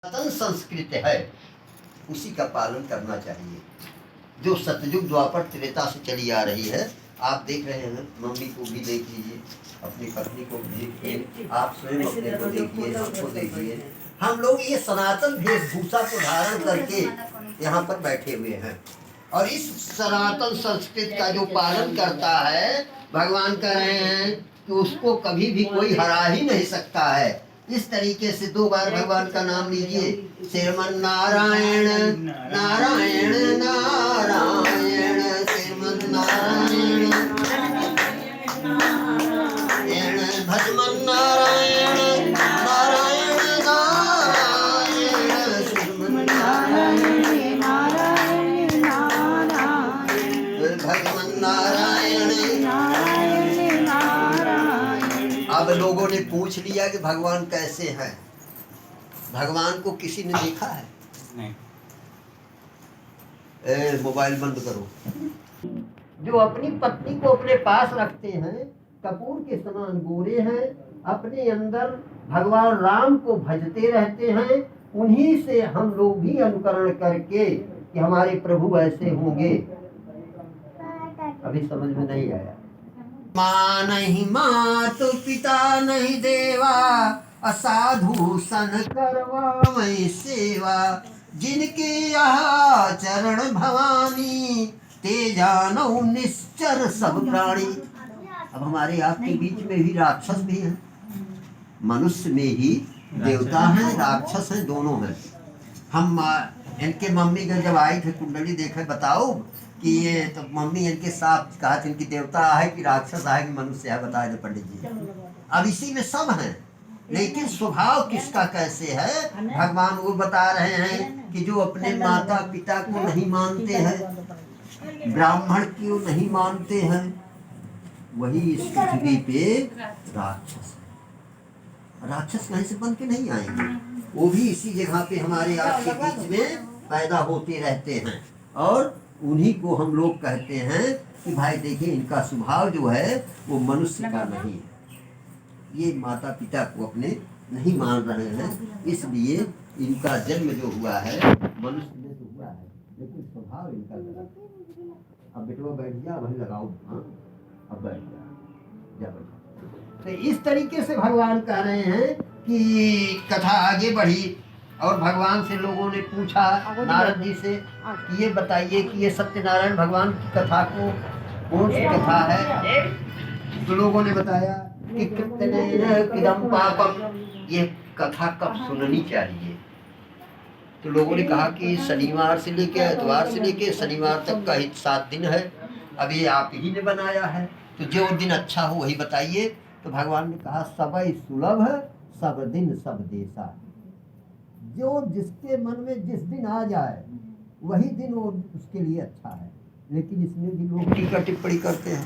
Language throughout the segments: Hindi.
सनातन संस्कृति है उसी का पालन करना चाहिए, जो सतयुग द्वापर त्रेता से चली आ रही है। आप देख रहे हैं, मम्मी को भी देख लीजिए, अपनी पत्नी को भी देखिए, आप स्वयं अपने को देखिए, हमको देखिए। हम लोग ये सनातन वेशभूषा को धारण करके यहाँ पर बैठे हुए हैं और इस सनातन संस्कृति का जो पालन करता है, भगवान कह रहे हैं कि उसको कभी भी कोई हरा ही नहीं सकता है। इस तरीके से 2 बार भगवान का नाम लीजिए, श्रीमन नारायण नारायण नारायण, श्रीमन नारायण नारायण, भजमन नारायण नारायण नारायण, श्रीमन नारायण नारायण नारायण, भजमन नारायण नारायण नारायण। अब लोगों ने पूछ लिया कि भगवान कैसे हैं। भगवान को किसी ने देखा है? नहीं। मोबाइल बंद करो। जो अपनी पत्नी को अपने पास रखते हैं, कपूर के समान गोरे हैं, अपने अंदर भगवान राम को भजते रहते हैं, उन्हीं से हम लोग भी अनुकरण करके कि हमारे प्रभु ऐसे होंगे। अभी समझ में नहीं आया। माँ नहीं मातु पिता नहीं देवा, असाधु सन करवावै सेवा, जिनके यहाँ चरण भवानी, ते जानो निश्चर सब प्राणी। अब हमारे आपके बीच में भी राक्षस भी हैं, मनुष्य में ही देवता हैं, राक्षस हैं, दोनों हैं। हम इनके मम्मी का जब आई थे कुंडली देखे, बताओ कि ये तो मम्मी इनके साथ कहा थी इनकी देवता है कि राक्षस है कि मनुष्य है, बताए थे पंडित जी। अब इसी में सब हैं, लेकिन स्वभाव किसका कैसे है भगवान वो बता रहे हैं कि जो अपने माता पिता को नहीं मानते हैं, ब्राह्मण को नहीं मानते हैं, वही इस पृथ्वी पे राक्षस है। राक्षस कहीं से बन के नहीं आएंगे, वो भी इसी जगह पे हमारे आपके बीच में पैदा होते रहते हैं और उन्हीं को हम लोग कहते हैं कि भाई देखिए इनका स्वभाव जो है वो मनुष्य का नहीं है। ये माता पिता को अपने नहीं मान रहे हैं, इसलिए इनका जन्म जो हुआ है मनुष्य में तो हुआ है, लेकिन स्वभाव इनका गलत है। अब बेटवा बैठ जा, वहीं लगाओ। हाँ, अब बैठ जा, जा बैठ। तो इस तरीके से भगवान कह रहे हैं कि कथा आगे बढ़ी और भगवान से लोगों ने पूछा, नारद जी से, कि ये बताइए कि ये सत्यनारायण भगवान की कथा को कौन सी कथा है। तो लोगों ने बताया कि कितने किदम पापम, ये कथा कब सुननी चाहिए। तो लोगों ने कहा कि शनिवार से लेके एतवार से लेके शनिवार तक का ही 7 दिन है, अब ये आप ही ने बनाया है, तो जो दिन अच्छा हो वही बताइए। तो भगवान ने कहा सबई सुलभ सब दिन सब देशा, जो जिसके मन में जिस दिन आ जाए वही दिन वो उसके लिए अच्छा है। लेकिन इसमें भी लोग टीका टिप्पणी करते हैं,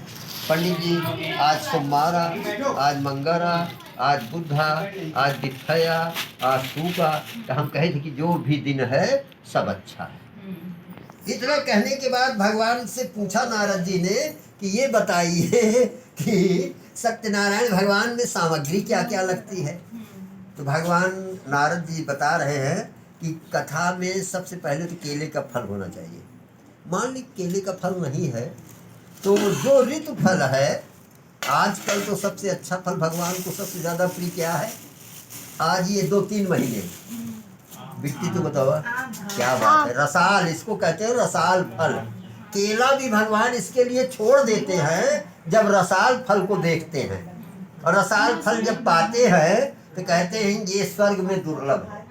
पंडित जी आज सोमवार, आज मंगरा, आज बुद्धा, आज विठया, आज सूका, तो हम कहे थे कि जो भी दिन है सब अच्छा है। इतना कहने के बाद भगवान से पूछा नारद जी ने कि ये बताइए कि सत्यनारायण भगवान में सामग्री क्या क्या लगती है। तो भगवान नारद जी बता रहे हैं कि कथा में सबसे पहले तो केले का फल होना चाहिए। मान ली केले का फल नहीं है तो जो ऋतु फल है, आजकल तो सबसे अच्छा फल भगवान को सबसे ज़्यादा प्रिय क्या है, आज ये 2-3 महीने बिकती, तो बताओ क्या बात है, रसाल, इसको कहते हैं रसाल फल। केला भी भगवान इसके लिए छोड़ देते हैं जब रसाल फल को देखते हैं, और रसाल फल जब पाते हैं तो कहते हैं ये स्वर्ग में दुर्लभ है।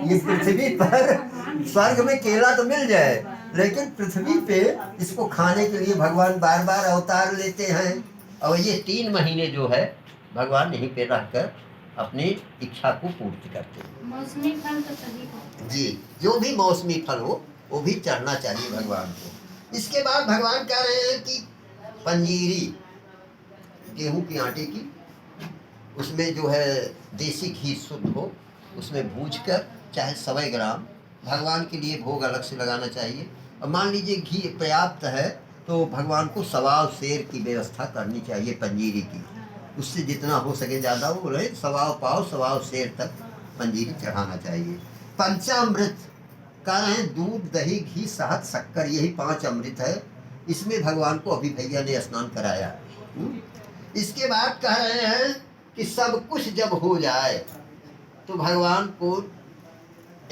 ये पृथ्वी पर स्वर्ग में केला तो मिल जाए, लेकिन पृथ्वी पे इसको खाने के लिए भगवान बार बार अवतार लेते हैं। और ये 3 महीने जो है भगवान यहीं पे रहकर अपनी इच्छा को पूर्ति करते हैं। मौसमी फल तो सभी को जी, जो भी मौसमी फल हो वो भी चढ़ना चाहिए भगवान को। इसके बाद भगवान कह रहे हैं कि पंजीरी, गेहूं की आटे की, उसमें जो है देसी घी शुद्ध हो, उसमें भूज कर चाहे 100 ग्राम भगवान के लिए भोग अलग से लगाना चाहिए। और मान लीजिए घी पर्याप्त है तो भगवान को 1.25 सेर की व्यवस्था करनी चाहिए पंजीरी की, उससे जितना हो सके ज़्यादा वो रहे, 1.25 पाव 1.25 सेर तक पंजीरी चढ़ाना चाहिए। पंचामृत कह रहे हैं, दूध दही घी शहद शक्कर, यही 5 अमृत है। इसमें भगवान को अभी भैया ने स्नान कराया। इसके बाद कह रहे हैं कि सब कुछ जब हो जाए तो भगवान को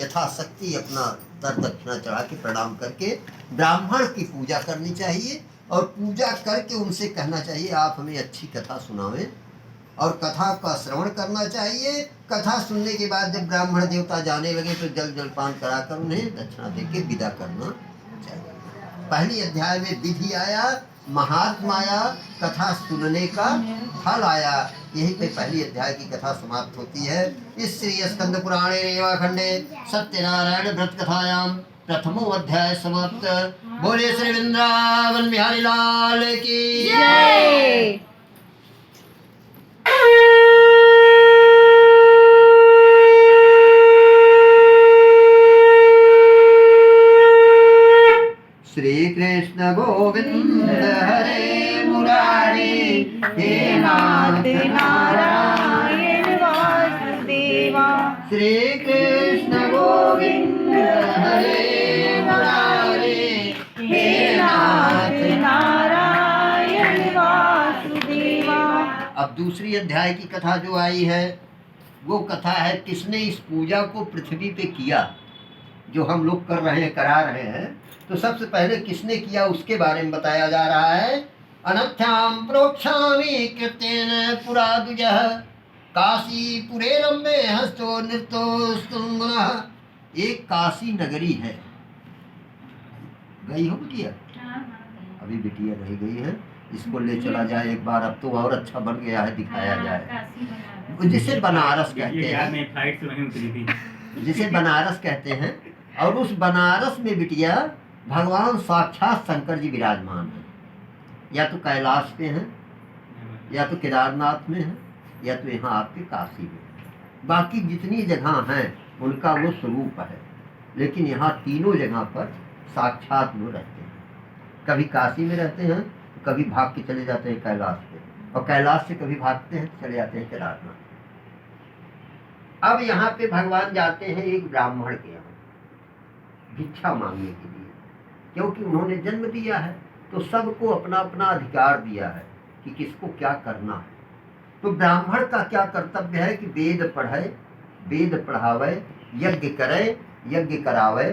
यथाशक्ति अपना दर दक्षिणा चढ़ा के प्रणाम करके ब्राह्मण की पूजा करनी चाहिए, और पूजा करके उनसे कहना चाहिए आप हमें अच्छी कथा सुनावें, और कथा का श्रवण करना चाहिए। कथा सुनने के बाद जब ब्राह्मण देवता जाने लगे तो जल जलपान कराकर उन्हें दक्षिणा देके विदा करना चाहिए। पहली अध्याय में विधि आया, महात्मा आया, कथा सुनने का फल आया। यही पे पहली अध्याय की कथा समाप्त होती है। इस श्री स्कंद पुराणे रेवाखंडे सत्यनारायण व्रत कथायाम प्रथमो अध्याय समाप्त। बोले श्री वृंदावन बिहारी लाल की जय। श्री कृष्ण गोविंद हरे मुरारी, हे नाथ नारायण वासुदेवा। श्री कृष्ण गोविंद हरे मुरारी, हे नाथ नारायण वासुदेवा। अब दूसरी अध्याय की कथा जो आई है वो कथा है किसने इस पूजा को पृथ्वी पे किया, जो हम लोग कर रहे हैं, करा रहे हैं। तो सबसे पहले किसने किया उसके बारे में बताया जा रहा है। अनथ्याम प्रोक्षामि कृतेन पुरा द्विजः, काशी पुरे रम्भे हस्तो नृतो स्तुंगनः। एक काशी नगरी है, गई हो बिटिया? अभी बिटिया रह गई है, इसको ले चला जाए एक बार, अब तो और अच्छा बन गया है, दिखाया जाए। जिसे बनारस कहते हैं, जिसे बनारस कहते हैं। और उस बनारस में बिटिया भगवान साक्षात शंकर जी विराजमान हैं। या तो कैलाश पे हैं, या तो केदारनाथ में हैं, या तो यहाँ आपके काशी में। बाकी जितनी जगह हैं उनका वो स्वरूप है, लेकिन यहाँ तीनों जगह पर साक्षात वो रहते हैं। कभी काशी में रहते हैं, कभी भाग के चले जाते हैं कैलाश पे, और कैलाश से कभी भागते हैं चले जाते हैं केदारनाथ। अब यहाँ पे भगवान जाते हैं एक ब्राह्मण के यहाँ भिक्षा मांगने के लिए, क्योंकि उन्होंने जन्म दिया है तो सबको अपना अपना अधिकार दिया है कि किसको क्या करना है। तो ब्राह्मण का क्या कर्तव्य है कि वेद पढ़े, वेद पढ़ावे, यज्ञ करे, यज्ञ करावे,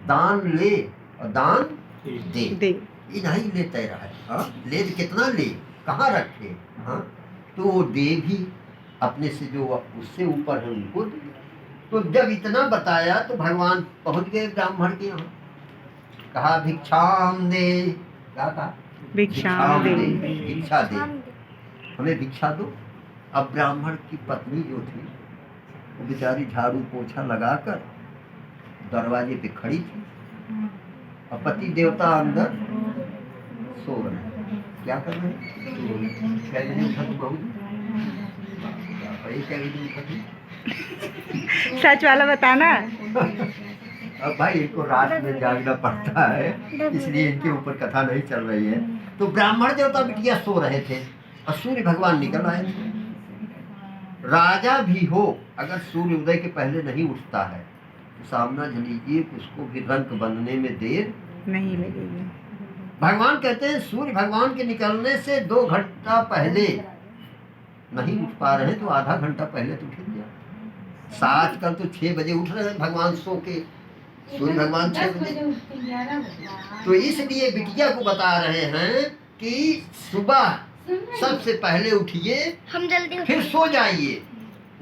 दान ले और दान दे। नहीं लेते रहे। हाँ, ले कितना ले, कहाँ रखे। हाँ, तो वो दे भी अपने से जो उससे ऊपर है उनको दे। तो जब इतना बताया तो भगवान पहुंच गए ब्राह्मण के यहाँ, कहा भिक्षाम दे। क्या कहा? भिक्षाम दे, भिक्षा दे, हमें भिक्षा दो। अब ब्राह्मण की पत्नी जो थी वो बेचारी झाड़ू पोछा लगाकर दरवाजे पे खड़ी थी, और पति देवता अंदर सो रहे। क्या कर रहे हैं? क्या नहीं उठा तो बहुत सच वाला बताना। अब भाई इनको रात में जागना पड़ता है, इसलिए इनके ऊपर कथा नहीं चल रही है। तो ब्राह्मण देवता बिटिया सो रहे थे और सूर्य भगवान निकल आए थे। राजा भी हो अगर सूर्य उदय के पहले नहीं उठता है तो सामना लीजिए कि उसको भी रंग बनने में देर नहीं लगेगी। भगवान कहते हैं सूर्य भगवान के निकलने से 2 घंटा पहले नहीं उठ पा रहे तो आधा घंटा पहले तो उठ गया। आजकल तो 6 बजे उठ रहे हैं भगवान सो के, सूर्य भगवान 6 बजे। तो इसलिए बिटिया को बता रहे हैं कि सुबह सबसे पहले उठिए, हम जल्दी फिर सो जाइए।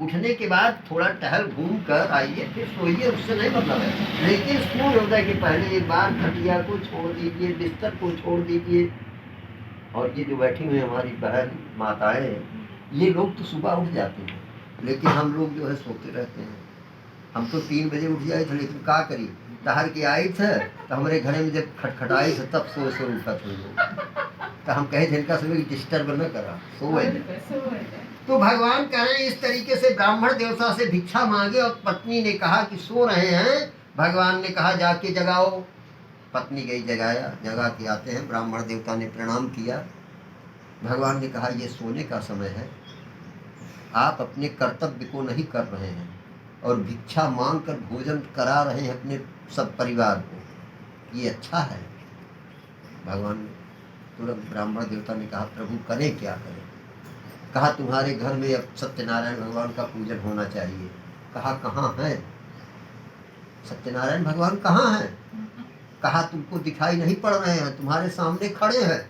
उठने के बाद थोड़ा टहल घूम कर आइए, फिर सोइए, उससे नहीं मतलब है। लेकिन सूर्योदय के पहले एक बार खटिया को छोड़ दीजिए, बिस्तर को छोड़ दीजिए। और ये जो बैठी हुई हमारी बहन माताएं, ये लोग तो सुबह उठ जाते हैं, लेकिन हम लोग जो है सोते रहते हैं। हम तो 3 बजे उठ जाए थे, लेकिन क्या करिए, टहल के आई थे तो हमारे घर में जब खटखटाई थे तब सो उठा थे लोग। तो हम कहे थे इनका सुबह डिस्टर्ब न करा, सोए। तो भगवान कह रहे हैं इस तरीके से ब्राह्मण देवता से भिक्षा मांगे, और पत्नी ने कहा कि सो रहे हैं। भगवान ने कहा जाके जगाओ। पत्नी गई, जगाया। जगा के आते हैं, ब्राह्मण देवता ने प्रणाम किया। भगवान ने कहा ये सोने का समय है, आप अपने कर्तव्य को नहीं कर रहे हैं, और भिक्षा मांग कर भोजन करा रहे हैं अपने सब परिवार को, ये अच्छा है? भगवान ने तुरंत ब्राह्मण देवता ने कहा प्रभु करें क्या करें? कहा तुम्हारे घर में अब सत्यनारायण भगवान का पूजन होना चाहिए। कहा कहाँ है सत्यनारायण भगवान, कहाँ है? कहा तुमको दिखाई नहीं पड़ रहे हैं, तुम्हारे सामने खड़े हैं।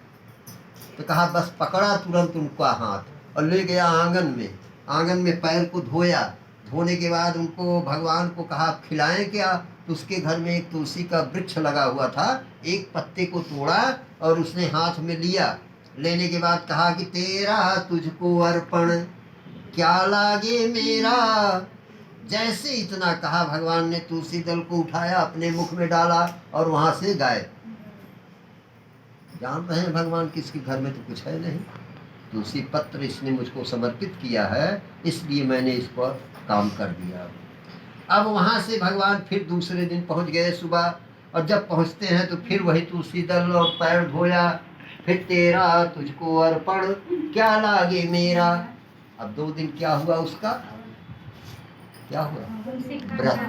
तो कहा बस पकड़ा तुरंत उनका हाथ और ले गया आंगन में। आंगन में पैर को धोया, धोने के बाद उनको भगवान को कहा खिलाएं क्या? तो उसके घर में एक तुलसी का वृक्ष लगा हुआ था, एक पत्ते को तोड़ा और उसने हाथ में लिया। लेने के बाद कहा कि तेरा तुझको अर्पण, क्या लागे मेरा। जैसे इतना कहा भगवान ने तुलसी दल को उठाया, अपने मुख में डाला और वहां से गायब। जान रहे हैं भगवान किसके घर में तो कुछ है नहीं, तुलसी पत्र इसने मुझको समर्पित किया है, इसलिए मैंने इस पर काम कर दिया। अब वहां से भगवान फिर दूसरे दिन पहुंच गए सुबह, और जब पहुंचते हैं तो फिर वही तुलसी दल और पैर धोया, फिर तेरा तुझको अर्पण, क्या लागे मेरा। अब 2 दिन क्या हुआ उसका? क्या हुआ? व्रत।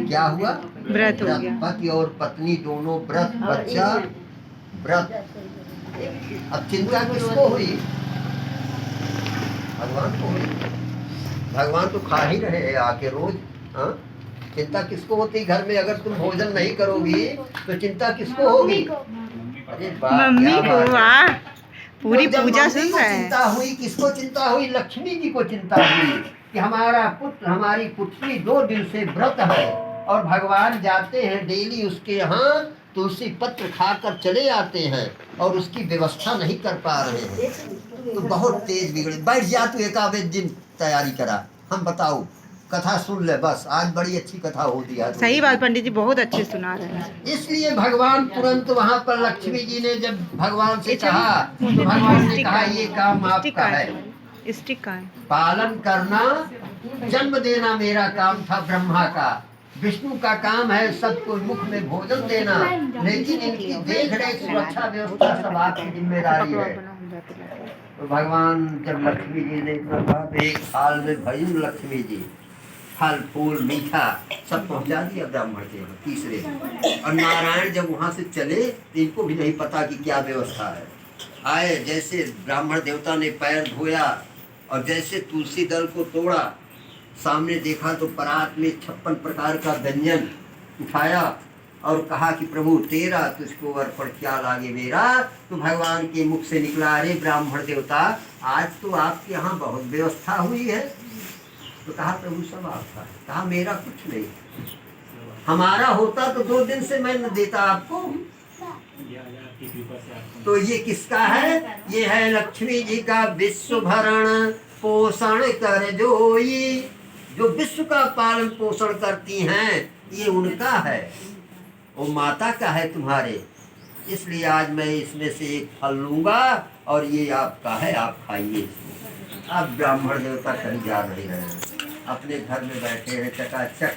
क्या हुआ? व्रत हो गया। पति और पत्नी दोनों व्रत, बच्चा व्रत। अब चिंता किसको हुई? भगवान को हुई। भगवान तो खा ही रहे हैं आके रोज। हाँ, चिंता किसको होती घर में? अगर तुम भोजन नहीं करोगी तो चिंता किसको होगी? अरे मम्मी को। वाह, पूरी तो जब पूजा मम्मी सुन को रहे हैं। चिंता हुई, किसको चिंता हुई? लक्ष्मी जी को चिंता हुई कि हमारा पुत्र, हमारी पुत्री 2 दिन से व्रत है, और भगवान जाते हैं डेली उसके यहाँ, तुलसी पत्र खाकर चले आते हैं और उसकी व्यवस्था नहीं कर पा रहे हैं। तो बहुत तेज बिगड़े। बैठ जा तू, एकावेद दिन तैयारी करा, हम बताओ, कथा सुन ले बस। आज बड़ी अच्छी कथा हो दिया। सही बात पंडित जी, बहुत अच्छे सुना रहे हैं। इसलिए भगवान तुरंत वहां पर लक्ष्मी जी ने जब भगवान से कहा तो भगवान ने कहा ये काम आपका है, स्टिक का है। पालन करना, जन्म देना मेरा काम था ब्रह्मा का, विष्णु का काम है सबको मुख में भोजन देना, लेकिन इनकी देख रेख सुरक्षा व्यवस्था सब आपकी जिम्मेदारी है। तो भगवान जब लक्ष्मी जी ने इतना कहा तो एक थाल में भरी लक्ष्मी जी फल फूल मीठा सब पहुंचा दिया ब्राह्मण के यहाँ तीसरे दिन। और नारायण जब वहां से चले तो इनको भी नहीं पता कि क्या व्यवस्था है। आए, जैसे ब्राह्मण देवता ने पैर धोया और जैसे तुलसी दल को तोड़ा, सामने देखा तो परात में 56 प्रकार का व्यंजन उठाया और कहा कि प्रभु तेरा तुझको अर्पण, क्या लागे मेरा। तो भगवान के मुख से निकला, अरे ब्राह्मण देवता, आज तो आपके यहाँ बहुत व्यवस्था हुई है। तो कहा प्रभु सब आपका है। कहा मेरा कुछ नहीं, हमारा होता तो 2 दिन से मैं न देता आपको। तो ये किसका है? ये है लक्ष्मी जी का विश्व भरण पोषण कर जोई, जो विश्व का पालन पोषण करती हैं, ये उनका है, वो माता का है तुम्हारे। इसलिए आज मैं इसमें से एक फल लूंगा और ये आपका है, आप खाइए। अब ब्राह्मण देवता कहीं जा नहीं रहे हैं, अपने घर में बैठे हैं चकाचक,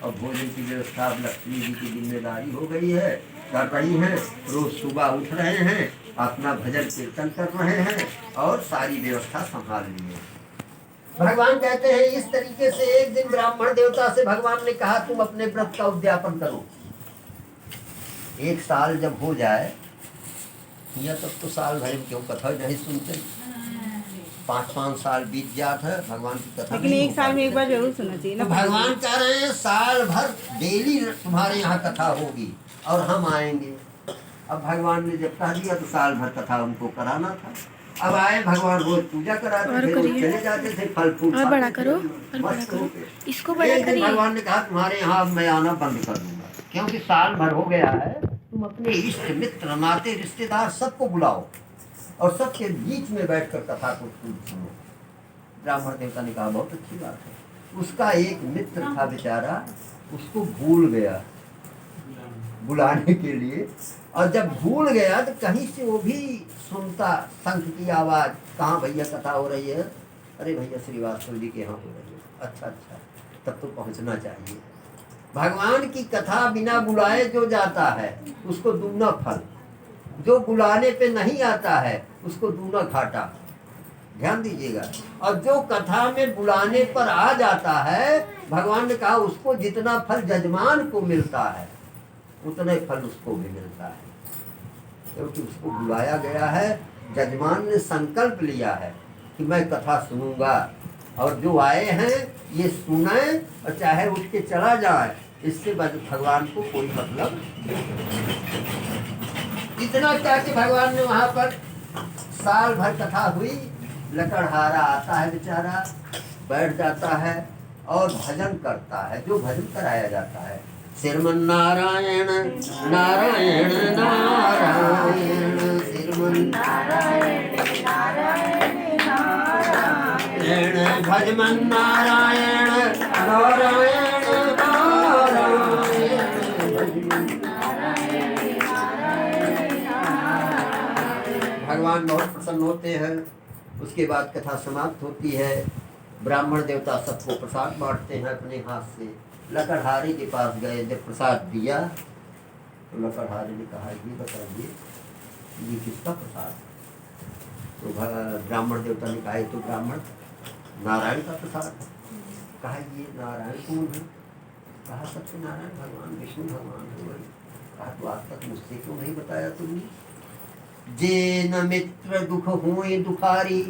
और भोजन की व्यवस्था अब लक्ष्मी जी की जिम्मेदारी हो गई है, कर रही हैं। रोज सुबह उठ रहे हैं, अपना भजन कीर्तन कर रहे हैं और सारी व्यवस्था संभाल ली है। भगवान कहते हैं इस तरीके से एक दिन ब्राह्मण देवता से भगवान ने कहा तुम अपने व्रत का उद्यापन करो। 1 साल जब हो जाए, या तब तो साल भर क्यों कथा नहीं सुनते, 5-5 साल बीत जाता है, भगवान की कथा। लेकिन 1 साल में एक बार जरूर सुनना चाहिए ना। तो भगवान कह रहे हैं साल भर डेली तुम्हारे यहाँ कथा होगी और हम आएंगे। अब भगवान ने जब कह दिया तो साल भर कथा उनको कराना था। अब आए भगवान, रोज पूजा कराते थे, रोज चले जाते थे, फल फूल और बड़ा करो, और बड़ा करो, इसको बड़ा करिए। भगवान ने कहा तुम्हारे यहाँ मैं आना बंद कर दूंगा, क्योंकि साल भर हो गया है। तुम अपने इष्ट मित्र नाते रिश्तेदार सबको बुलाओ और सबके बीच में बैठकर कथा को सुनो। ब्राह्मण देवता ने कहा बहुत अच्छी बात है। उसका एक मित्र था बेचारा, उसको भूल गया बुलाने के लिए, और जब भूल गया तो कहीं से वो भी सुनता शंख की आवाज, कहाँ भैया कथा हो रही है? अरे भैया श्रीवास्तव जी के यहाँ हो रही है। अच्छा अच्छा, तब तो पहुँचना चाहिए। भगवान की कथा बिना बुलाए जो जाता है उसको दूना फल, जो बुलाने पे नहीं आता है उसको दूना घाटा। ध्यान दीजिएगा। और जो कथा में बुलाने पर आ जाता है भगवान ने कहा उसको जितना फल जजमान को मिलता है उतना ही फल उसको भी मिलता है, क्योंकि उसको बुलाया गया है। जजमान ने संकल्प लिया है कि मैं कथा सुनूंगा, और जो आए हैं ये सुने और चाहे उठ के चला जाए, इससे भगवान को कोई मतलब नहीं। इतना क्या कि भगवान ने वहां पर साल भर कथा हुई, लकड़हारा आता है बेचारा, बैठ जाता है और भजन करता है। जो भजन कराया जाता है, श्रीमन नारायण नारायण नारायण, श्रीमन नारायण भजमन नारायण नारायण भगवान बहुत प्रसन्न होते हैं। उसके बाद कथा समाप्त होती है। ब्राह्मण देवता सबको प्रसाद बांटते हैं अपने हाथ से। लकड़हारे के पास गए, जब प्रसाद दिया तो लकड़हारे ने कहा ये बताइए ये किसका प्रसाद? तो ब्राह्मण देवता ने कहा ये तो ब्राह्मण नारायण का प्रसाद है। कहा ये नारायण कौन है? कहा सत्यनारायण भगवान विष्णु भगवान है। कहा तो आज तक मुझसे क्यों नहीं बताया तुमने? जे न मित्र दुख हुए दुखारी,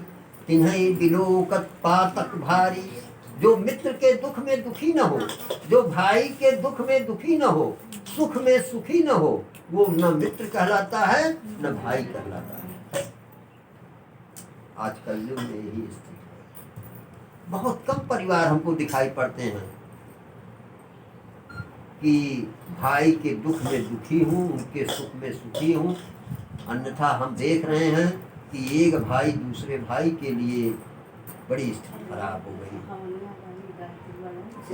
तिन्हई बिलोकत पातक भारी। जो मित्र के दुख में दुखी न हो, जो भाई के दुख में दुखी न हो, सुख में सुखी न हो, वो न मित्र कहलाता है न भाई कहलाता है। आजकल युग में यही स्थिति है। बहुत कम परिवार हमको दिखाई पड़ते हैं कि भाई के दुख में दुखी हूँ, उनके सुख में सुखी हूँ। अन्यथा हम देख रहे हैं कि एक भाई दूसरे भाई के लिए बड़ी स्थिति खराब हो गई।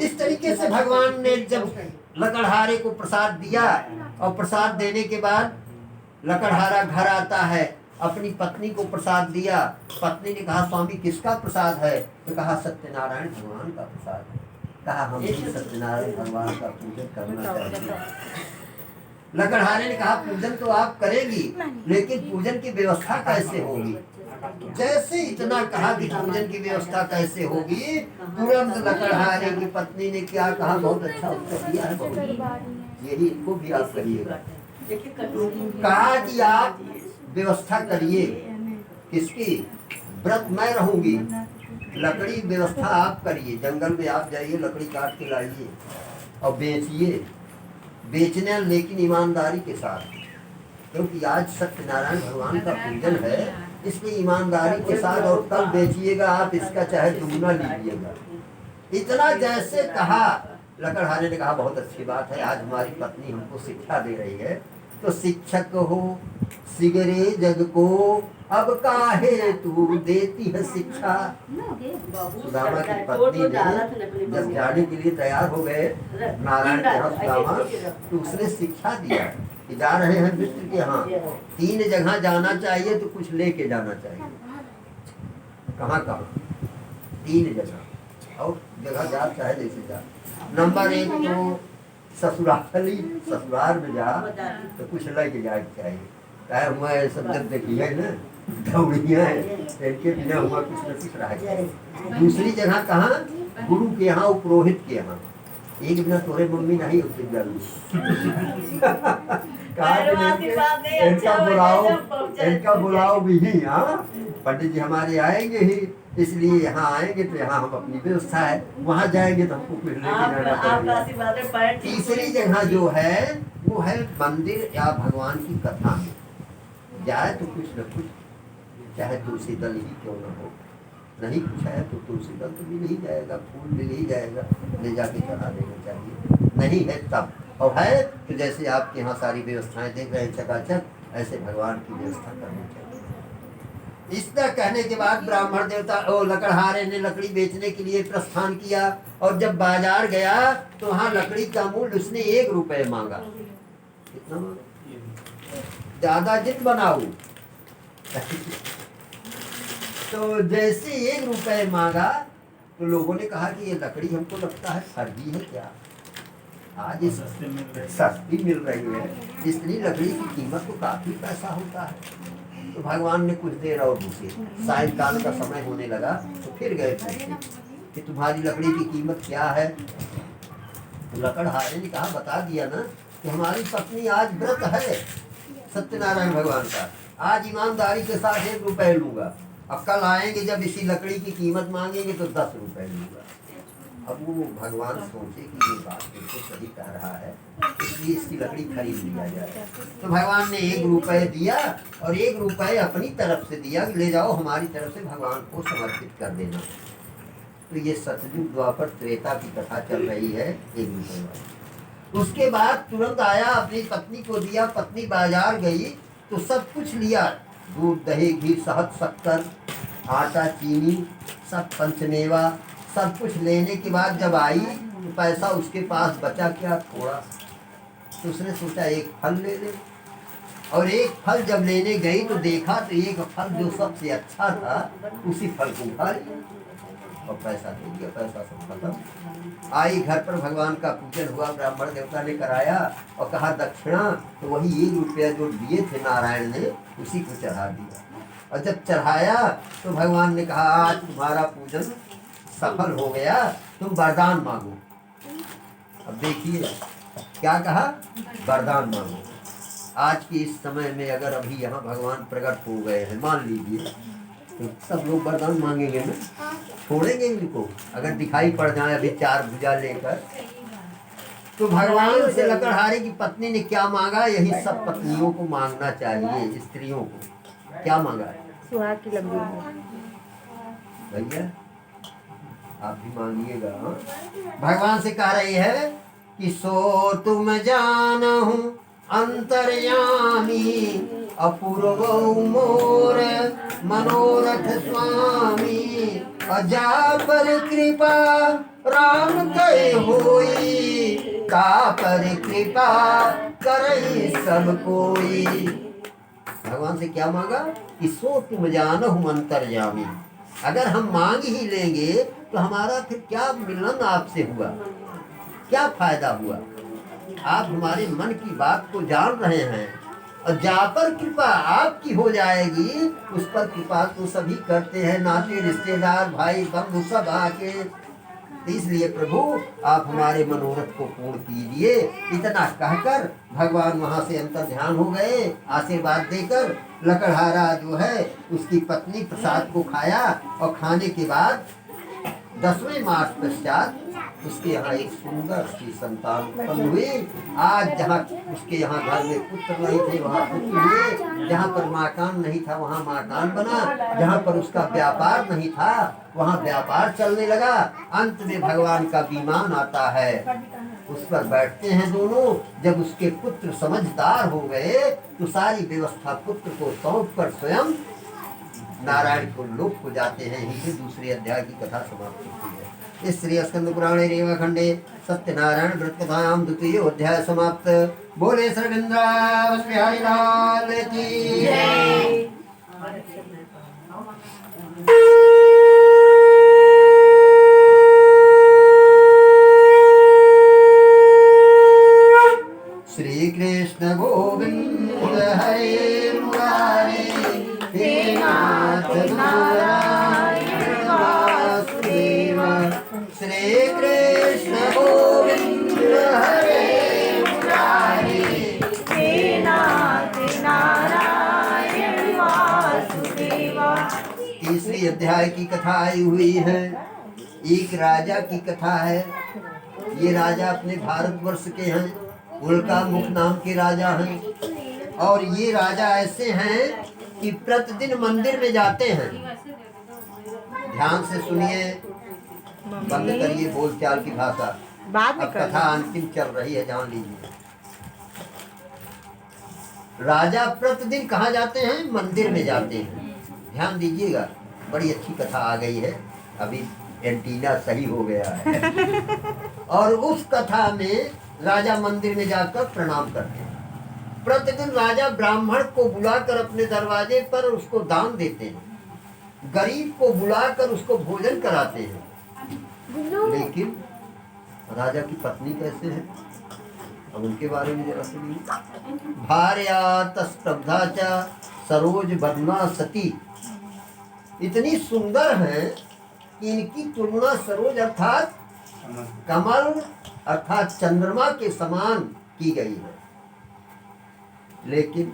इस तरीके से भगवान ने जब लकड़हारे को प्रसाद दिया और प्रसाद देने के बाद लकड़हारा घर आता है, अपनी पत्नी को प्रसाद दिया। पत्नी ने कहा स्वामी किसका प्रसाद है? तो कहा सत्यनारायण भगवान का प्रसाद है। कहा हम भी सत्यनारायण भगवान का पूजन करना चाहिए। लकड़हारे ने कहा पूजन तो आप करेगी, लेकिन पूजन की व्यवस्था कैसे होगी? जैसे इतना कहा कि पूजन की व्यवस्था कैसे होगी, तुरंत लकड़हारे की पत्नी ने क्या कहा, बहुत अच्छा उत्तर दिया है बहुत, यही इनको भी आप करिएगा। कहा कि आप व्यवस्था करिए। किसकी? व्रत मैं रहूंगी, लकड़ी व्यवस्था आप करिए। जंगल में आप जाइए, लकड़ी काट के लाइए और बेचिए। बेचने लेकिन ईमानदारी के साथ, क्योंकि आज सत्यनारायण भगवान का पूजन है, इसलिए ईमानदारी के साथ। और कल बेचिएगा आप, इसका चाहे दुगना लीजिएगा। इतना जैसे कहा, लकड़हारे ने कहा बहुत अच्छी बात है, आज हमारी पत्नी हमको शिक्षा दे रही है। तो शिक्षक हो सिगरे जग को, अब काहे तू देती है शिक्षा। सुदामा की पत्नी ने जब जाने के लिए तैयार हो गए नारायण के यहाँ सुदामा, तो उसने शिक्षा दिया कि जा रहे हैं मित्र के यहाँ, 3 जगह जाना चाहिए तो कुछ लेके जाना चाहिए। कहाँ कहाँ? 3 जगह, और जगह जा चाहे जैसे जा। नंबर 1 तो ससुराल में जा तो कुछ लेके जाए चाहिए। चाहे हुआ सब जब देखी है ना, दौड़ियाँ हैं, इनके बिना हुआ कुछ न कुछ रह जाए। दूसरी जगह कहाँ? गुरु के यहाँ, पुरोहित के यहाँ। एक बिना तोरे मम्मी नहीं होती जरूर। इनका बुलाओ भी ही। हाँ, पंडित जी हमारे आएंगे ही, इसलिए यहाँ आएंगे तो यहाँ हम अपनी व्यवस्था है, वहाँ जाएंगे तो हमको कुछ लेके जाना पड़ेगा। तीसरी जगह जो है वो है मंदिर या भगवान की कथा में जाए तो कुछ न कुछ, चाहे तुलसी दल ही क्यों न हो, नहीं कुछ है तो तुलसी दल तो मिल ही जाएगा, फूल मिल ही जाएगा, ले जाके चढ़ा देना चाहिए। नहीं है तब, और है तो जैसे आपके यहाँ सारी व्यवस्थाएं देख रहे हैं चकाचक, ऐसे भगवान की व्यवस्था करनी चाहिए। इस तरह कहने के बाद ब्राह्मण देवता और लकड़हारे ने लकड़ी बेचने के लिए प्रस्थान किया, और जब बाजार गया तो वहाँ लकड़ी का मूल्य उसने 1 रुपये मांगा। कितना मांगा? ज्यादा जित बनाओ। तो जैसे 1 रुपये मांगा तो लोगों ने कहा कि ये लकड़ी हमको लगता है फर्जी है क्या, आज सस्ती मिल रही है, इसलिए लकड़ी की कीमत तो काफी पैसा होता है। तो भगवान ने कुछ देर और पूछे, सायंकाल का समय होने लगा तो फिर गए पूछे कि तुम्हारी लकड़ी की कीमत क्या है। तो लकड़हारे ने कहा, बता दिया ना कि हमारी पत्नी आज व्रत है सत्यनारायण भगवान का, आज ईमानदारी के साथ 1 रुपये लूँगा, अब कल आएंगे जब इसी लकड़ी की कीमत मांगेंगे तो 10 रुपये लूँगा। अब वो भगवान सोचे कि ये बात बिल्कुल सही कह रहा है, इसलिए इसकी लकड़ी खरीद लिया जाए। तो भगवान ने 1 रुपये दिया और 1 रुपये अपनी तरफ से दिया, ले जाओ हमारी तरफ से भगवान को समर्पित कर देना। तो ये सतयुग द्वापर त्रेता की कथा चल रही है 1 रुपये वाली। उसके बाद तुरंत आया, अपनी पत्नी को दिया, पत्नी बाजार गई तो सब कुछ लिया, दूध दही घी शहद शक्कर आटा चीनी सब पंचमेवा सब कुछ लेने के बाद जब आई तो पैसा उसके पास बचा क्या, थोड़ा। तो उसने सोचा 1 फल ले ले, और 1 फल जब लेने गई तो देखा तो 1 फल जो सबसे अच्छा था उसी फल को उठा लिया और पैसा दे दिया, पैसा सब खत्म। आई घर पर भगवान का पूजन हुआ, ब्राह्मण देवता ने कराया और कहा दक्षिणा, तो वही 1 रुपया जो दिए थे नारायण ने उसी को चढ़ा दिया। और जब चढ़ाया तो भगवान ने कहा, आज तुम्हारा पूजन सफल हो गया, तुम वरदान मांगो। अब देखिए क्या कहा, वरदान मांगो। आज के इस समय में अगर अभी यहाँ भगवान प्रकट हो गए हैं, मान लीजिए, तो सब लोग वरदान मांगेंगे ना, छोड़ेंगे इनको अगर दिखाई पड़ जाए अभी 4 भुजा लेकर। तो भगवान से लकड़हारे की पत्नी ने क्या मांगा, यही सब पत्नियों को मांगना चाहिए, स्त्रियों को। क्या मांगा है, सुहाग की लंबी उम्र। भैया आप भी मांगिएगा। भगवान से कह रही है कि सो तुम जानहु अंतर्यामी, अपूर्व मोर मनोरथ स्वामी, अजा पर कृपा राम कहे होई, का पर कृपा करई सब कोई। भगवान से क्या मांगा कि सो तुम जानहु अंतर्यामी, अगर हम मांग ही लेंगे तो हमारा फिर क्या मिलन आपसे हुआ, क्या फायदा हुआ। आप हमारे मन की बात को जान रहे हैं, और जा पर कृपा आपकी हो जाएगी, उस पर कृपा तो सभी करते हैं, नाते रिश्तेदार भाई बंधु सब आके। इसलिए प्रभु आप हमारे मनोरथ को पूर्ण कीजिए। इतना कहकर भगवान वहाँ से अंतर ध्यान हो गए, आशीर्वाद देकर लकड़हारा जो है उसकी पत्नी प्रसाद को खाया, और खाने के बाद 10वें मास पश्चात उसके यहाँ एक सुंदर सी संतान उत्पन्न हुई। आज जहाँ उसके यहाँ घर में पुत्र नहीं थे वहाँ पुत्र हुए, जहाँ पर मकान नहीं था वहाँ मकान बना, जहाँ पर उसका व्यापार नहीं था वहाँ व्यापार चलने लगा। अंत में भगवान का विमान आता है, उस पर बैठते हैं दोनों। जब उसके पुत्र समझदार हो गए तो सारी व्यवस्था पुत्र को सौंप कर स्वयं नारायण को लोक हो जाते हैं। यही से दूसरे अध्याय की कथा समाप्त होती है। इस श्री स्कंद पुराणे रेवा खंडे सत्यनारायण व्रत कथायाम 2य अध्याय समाप्त। बोले सरविंद्रावत बिहारी लाल की जय। श्री कृष्ण गोविंद हरे मुरारे, हे नाथ नारायण वासुदेव। श्री कृष्ण गोविंद हरे मुरारे, हे नाथ नारायण वासुदेव। तीसरी अध्याय की कथा आई हुई है। एक राजा की कथा है। ये राजा अपने भारतवर्ष के हैं, उल्का मुख नाम के राजा हैं। और ये राजा ऐसे हैं कि प्रतिदिन मंदिर में जाते हैं। ध्यान से सुनिए, बंद करिए बोलचाल की भाषा। बाद में अब कथा अंतिम चल रही है, जान लीजिए। राजा प्रतिदिन कहाँ जाते हैं? मंदिर में जाते हैं। ध्यान दीजिएगा, बड़ी अच्छी कथा आ गई है। अभी एंटीना सही हो गया है। और उस कथा में राजा मंदिर में जाकर प्रणाम करते हैं। प्रतिदिन राजा ब्राह्मण को बुलाकर अपने दरवाजे पर उसको दान देते हैं। गरीब को बुलाकर उसको भोजन कराते हैं। लेकिन राजा की पत्नी कैसे है, अब उनके बारे में जरा सुनिए। भार्या तस्तब्धा च सरोज बदना सती, इतनी सुंदर है इनकी तुलना सरोज अर्थात कमल अर्थात चंद्रमा के समान की गई है। लेकिन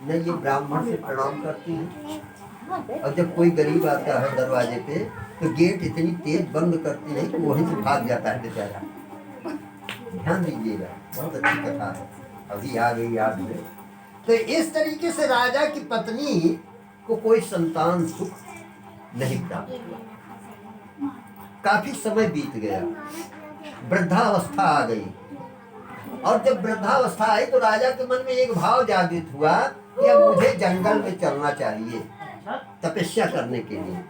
न ये ब्राह्मण से प्रणाम करती है, और जब कोई गरीब आता है दरवाजे पे तो गेट इतनी तेज बंद करती है कि वहीं से भाग जाता है बेचारा। ध्यान दीजिएगा, बहुत अच्छी कथा है, अभी आ गई याद में। तो इस तरीके से राजा की पत्नी को कोई संतान सुख नहीं प्राप्त हुआ। काफी समय बीत गया, वृद्धावस्था आ गई, और जब वृद्धावस्था आई तो राजा के मन में एक भाव जागृत हुआ कि अब मुझे जंगल में चलना चाहिए तपस्या करने के लिए।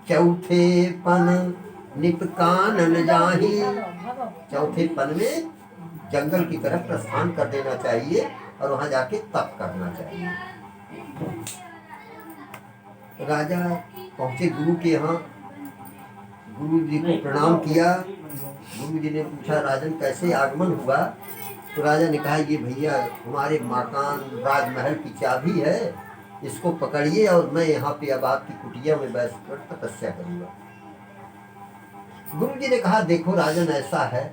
चौथे पन निप कानन जाहि, चौथे पन में जंगल की तरफ प्रस्थान कर देना चाहिए और वहां जाके तप करना चाहिए। राजा पहुंचे गुरु के यहाँ, गुरु जी को प्रणाम किया। गुरु जी ने पूछा राजन कैसे आगमन हुआ? तो राजा ने कहा ये भैया हमारे मकान राजमहल की चाबी है, इसको पकड़िए और मैं यहाँ पे अब आपकी कुटिया में बैठकर तपस्या करूँगा। गुरु जी ने कहा देखो राजन ऐसा है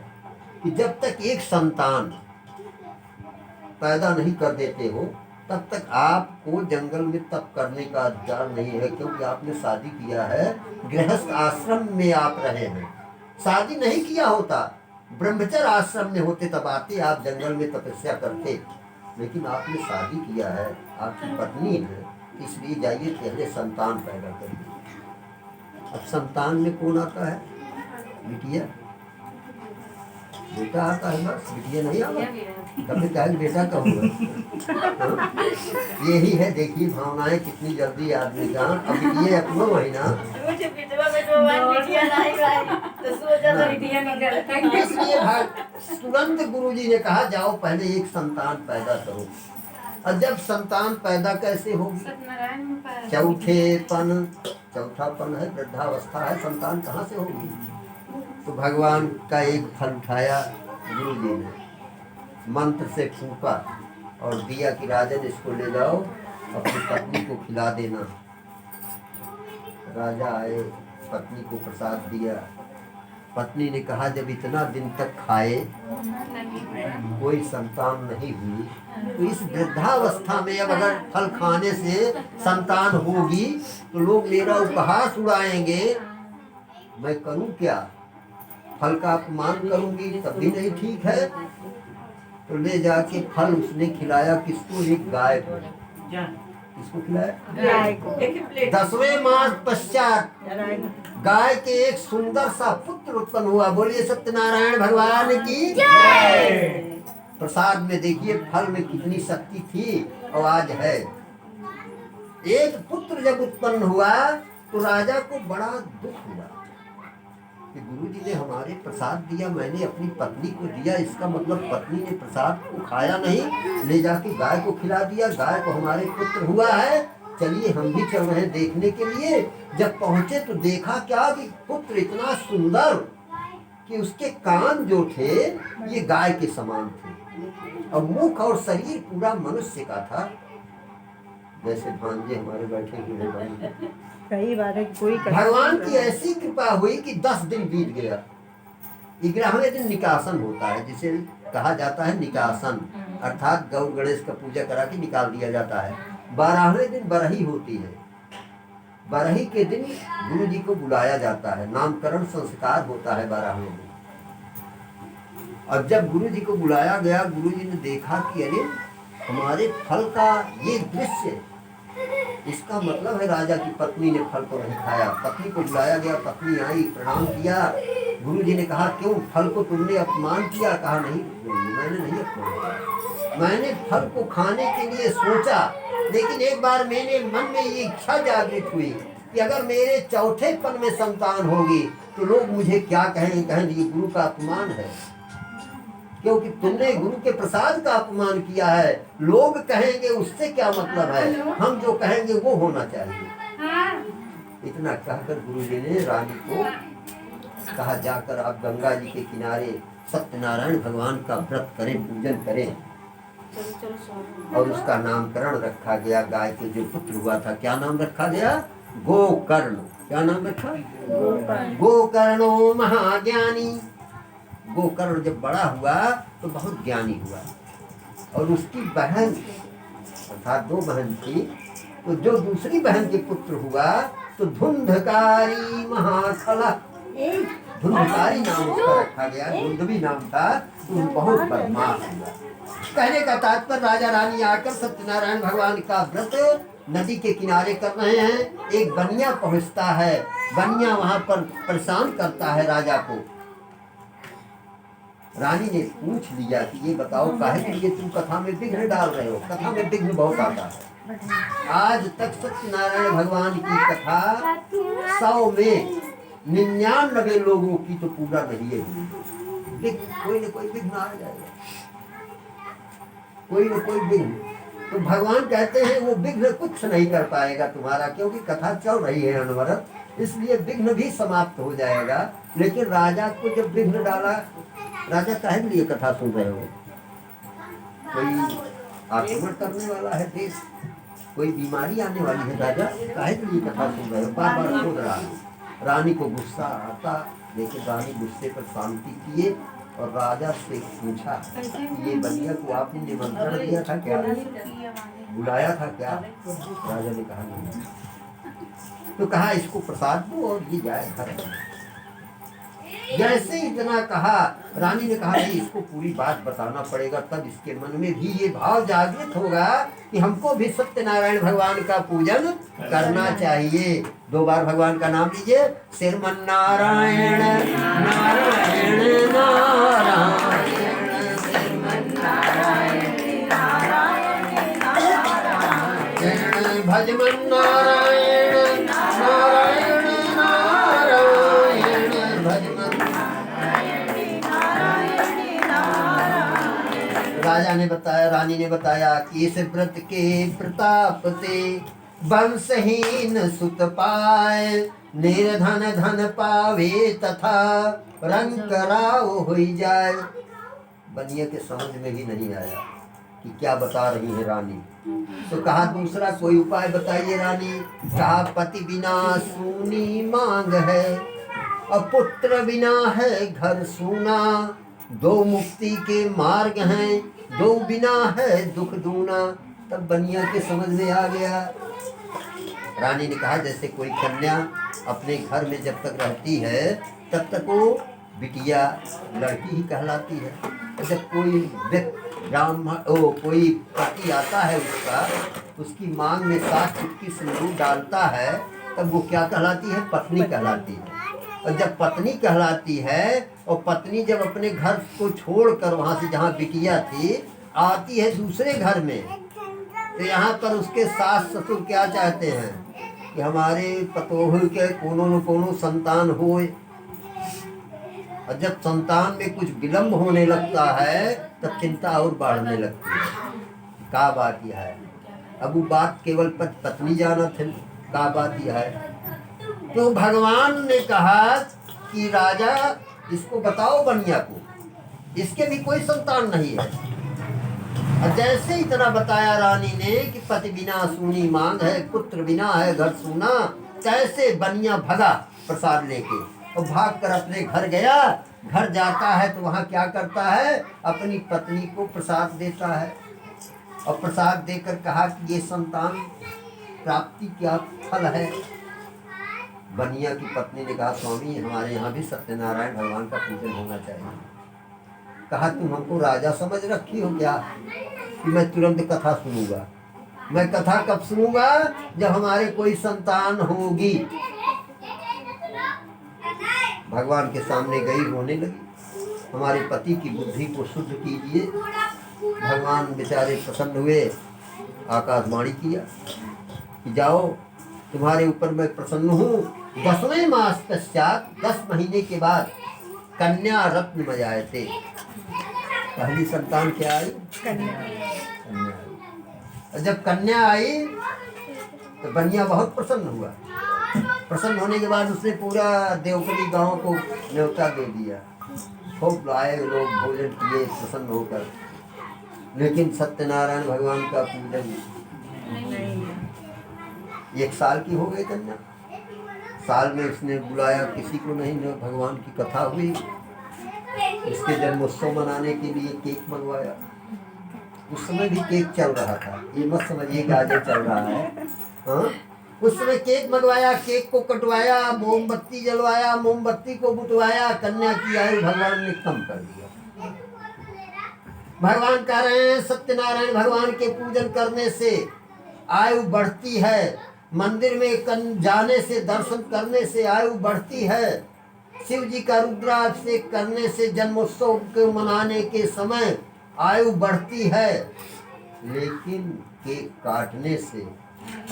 कि जब तक एक संतान पैदा नहीं कर देते हो तब तक आपको जंगल में तप करने का अधिकार नहीं है, क्योंकि आपने शादी किया है, गृहस्थ आश्रम में आप रहे हैं। शादी नहीं किया होता, ब्रह्मचर्य आश्रम में होते तब आते आप जंगल में तपस्या करते, लेकिन आपने शादी किया है, आपकी पत्नी है, इसलिए जाइए पहले संतान पैदा करिए। अब संतान में कौन आता है? बिटिया, बेटा आता है, बस बिटिया नहीं आता। तभी कहा बेटा का होगा। यही है, देखिए भावनाएं कितनी जल्दी आदमी का। अब ये अपना महीना इसलिए तुरंत गुरुजी ने कहा जाओ पहले एक संतान पैदा करो। और जब संतान पैदा कैसे होगी? चौथा पन है, वृद्धावस्था है, संतान कहाँ से होगी? तो भगवान का एक फल उठाया गुरुजी ने, मंत्र से फूंका और दिया कि राजन इसको ले जाओ अपनी पत्नी को खिला देना। राजा आए, पत्नी को प्रसाद दिया। पत्नी ने कहा जब इतना दिन तक खाए कोई संतान नहीं हुई, तो इस वृद्धावस्था में अब अगर फल खाने से संतान होगी तो लोग मेरा उपहास उड़ाएंगे, मैं करूं क्या? फल का अपमान करूंगी तब भी नहीं ठीक है। तो ले जाके फल उसने खिलाया किसको? एक गाय को। किसको खिलाया? 10वें मास पश्चात गाय के एक सुंदर सा पुत्र उत्पन्न हुआ। बोलिए सत्यनारायण भगवान की जय। प्रसाद में देखिए फल में कितनी शक्ति थी और आज है। एक पुत्र जब उत्पन्न हुआ तो राजा को बड़ा दुख हुआ कि गुरुजी ने हमारे प्रसाद दिया, मैंने अपनी पत्नी को दिया, इसका मतलब पत्नी ने प्रसाद को खाया नहीं, ले जाके गाय को खिला दिया, गाय को हमारे पुत्र हुआ है। चलिए हम भी चल रहे हैं देखने के लिए। जब पहुंचे तो देखा क्या कि पुत्र इतना सुंदर कि उसके कान जो थे ये गाय के समान थे और मुख और शरीर पूरा मनुष्य का था। जैसे भांजे हमारे बैठे हुए हैं। सही बात है, कोई भगवान की ऐसी कृपा हुई कि 10 दिन बीत गया। 11वें दिन निकासन होता है, जिसे कहा जाता है निकासन, अर्थात गौ गणेश का पूजा करा के निकाल दिया जाता है। 12वें दिन बरही होती है। बरही के दिन गुरु जी को बुलाया जाता है, नामकरण संस्कार होता है 12वें दिन। और जब गुरु जी को बुलाया गया, गुरु जी ने देखा कि अरे हमारे फल का ये दृश्य, इसका मतलब है राजा की पत्नी ने फल को नहीं खाया। पत्नी को बुलाया गया, पत्नी आई, प्रणाम किया। गुरु जी ने कहा क्यों फल को तुमने अपमान किया? कहा नहीं मैंने नहीं अपमान किया, मैंने फल को खाने के लिए सोचा, लेकिन एक बार मेरे मन में ये इच्छा जागृत हुई कि अगर मेरे चौथे पन में संतान होगी तो लोग मुझे क्या कहेंगे? कहेंगे ये गुरु का अपमान है, क्योंकि तुमने गुरु के प्रसाद का अपमान किया है। लोग कहेंगे उससे क्या मतलब है, हम जो कहेंगे वो होना चाहिए। इतना कहकर गुरु जी ने रानी को कहा जाकर आप गंगा जी के किनारे सत्यनारायण भगवान का व्रत करें, पूजन करें। और उसका नामकरण रखा गया। गाय के जो पुत्र हुआ था क्या नाम रखा गया? गोकर्ण, क्या नाम रखा? गोकर्णो महाज्ञानी। गोकर्ण जब बड़ा हुआ तो बहुत ज्ञानी हुआ, और उसकी बहन अर्थात दो बहन थी, तो जो दूसरी बहन के पुत्र हुआ तो धुंधकारी महाखला, धुंधकारी नाम उसका रखा गया, धुंधवी नाम था, तो बहुत बदमाश हुआ। कहने का तात्पर्य, राजा रानी आकर सत्यनारायण भगवान का व्रत नदी के किनारे कर रहे हैं। एक बनिया पहुंचता है, बनिया वहां पर परेशान करता है राजा को। रानी ने पूछ लिया कि ये बताओ काहे के लिए तुम कथा में विघ्न डाल रहे हो? कथा में विघ्न बहुत आता है। आज तक सत्यनारायण भगवान की कथा 100 में 99 लोगों की तो पूरा नहीं है। कोई न कोई विघ्न आ जाएगा, कोई न कोई विघ्न। तो भगवान कहते हैं वो विघ्न कुछ नहीं कर पाएगा तुम्हारा, क्योंकि कथा चल रही है अनवरत, इसलिए विघ्न भी समाप्त हो जाएगा। लेकिन राजा को जब विघ्न डाला, राजा काहे के लिए कथा सुन रहे हो? कोई आक्रमण करने वाला है देश, कोई बीमारी आने वाली है, राजा काहे के लिए कथा सुन रहे हो? बार बार खोद रहा है। रानी को गुस्सा आता, लेकिन रानी गुस्से पर शांति किए और राजा से पूछा, ये बनिया को आपने निमंत्रण दिया था क्या, बुलाया था क्या? राजा ने कहा नहीं। तो कहा इसको प्रसाद दो और ये जाए घर। जैसे इतना कहा, रानी ने कहा कि इसको पूरी बात बताना पड़ेगा, तब इसके मन में भी ये भाव जागृत होगा कि हमको भी सत्यनारायण भगवान का पूजन करना चाहिए। 2 बार भगवान का नाम लीजिए, श्रीमन्नारायण नारायण नारायण, श्रीमन्नारायण नारायण नारायण, भजमन नारायण नारायण नारायण, भजमन। राजा ने बताया, रानी ने बताया कि इस व्रत के प्रताप से वंशहीन सुत पाए, निर्धन धन पावे तथा रंग कराओ हो जाए। बनिया के समझ में ही नहीं आया कि क्या बता रही है रानी। तो कहा दूसरा कोई उपाय बताइए रानी। कहा पति बिना सूनी मांग है, और पुत्र बिना है घर सूना, 2 मुक्ति के मार्ग हैं, 2 बिना है दुख दूना। तब बनिया के समझ में आ गया। रानी ने कहा जैसे कोई कन्या अपने घर में जब तक रहती है तब तक वो बिटिया लड़की ही कहलाती है, और जब कोई ब्राह्मण कोई पति आता है उसका, उसकी मांग में 7 चुटकी सिंदूर डालता है, तब वो क्या कहलाती है? पत्नी कहलाती है। और जब पत्नी कहलाती है, और पत्नी जब अपने घर को छोड़कर वहाँ से जहाँ बिटिया थी आती है दूसरे घर में, तो यहाँ पर उसके सास ससुर क्या चाहते हैं कि हमारे पतोह के कोनो न कोनो संतान होए। और जब संतान में कुछ विलम्ब होने लगता है तब चिंता और बढ़ने लगती है। क्या बात यह है? अब वो बात केवल पत्नी जानत है, क्या बात यह है? तो भगवान ने कहा कि राजा इसको बताओ बनिया को, इसके भी कोई संतान नहीं है। और जैसे इतना बताया रानी ने कि पति बिना सूनी मांग है, पुत्र बिना है घर सूना, कैसे बनिया भगा प्रसाद लेके और भाग कर अपने घर गया। घर जाता है तो वहाँ क्या करता है? अपनी पत्नी को प्रसाद देता है, और प्रसाद देकर कहा कि ये संतान प्राप्ति क्या फल है। बनिया की पत्नी ने कहा स्वामी हमारे यहाँ भी सत्यनारायण भगवान का पूजन होना चाहिए। कहा तुम हमको राजा समझ रखी हो क्या कि मैं तुरंत कथा सुनूंगा? मैं कथा कब सुनूंगा? जब हमारे कोई संतान होगी। भगवान के सामने गई, रोने लगी, हमारे पति की बुद्धि को शुद्ध कीजिए। भगवान बेचारे प्रसन्न हुए, आकाशवाणी किया कि जाओ तुम्हारे ऊपर मैं प्रसन्न हूँ। 10वें मास पश्चात 10 महीने के बाद कन्या रत्न मजाए थे। पहली संतान क्या आई? कन्या आई। और जब कन्या आई तो बनिया बहुत प्रसन्न हुआ। प्रसन्न होने के बाद उसने पूरा देवकली गांव को न्योता दे दिया। खूब आए लोग, भोजन किए प्रसन्न होकर, लेकिन सत्यनारायण भगवान का पूजन 1 साल की हो गई कन्या। साल में उसने बुलाया किसी को नहीं, न भगवान की कथा हुई। उसके जन्मोत्सव मनाने के लिए केक मंगवाया। उस समय भी केक चल रहा था, ये मत समझिए कि आज चल रहा है। हाँ, उस समय केक मंगवाया, केक को कटवाया, मोमबत्ती जलवाया, मोमबत्ती को बुतवाया, कन्या की आयु भगवान ने कम कर दिया। भगवान कह रहे हैं सत्यनारायण भगवान के पूजन करने से आयु बढ़ती है, मंदिर में जाने से, दर्शन करने से आयु बढ़ती है, शिव जी का रुद्राभिषेक करने से, जन्मोत्सव को मनाने के समय आयु बढ़ती है, लेकिन केक काटने से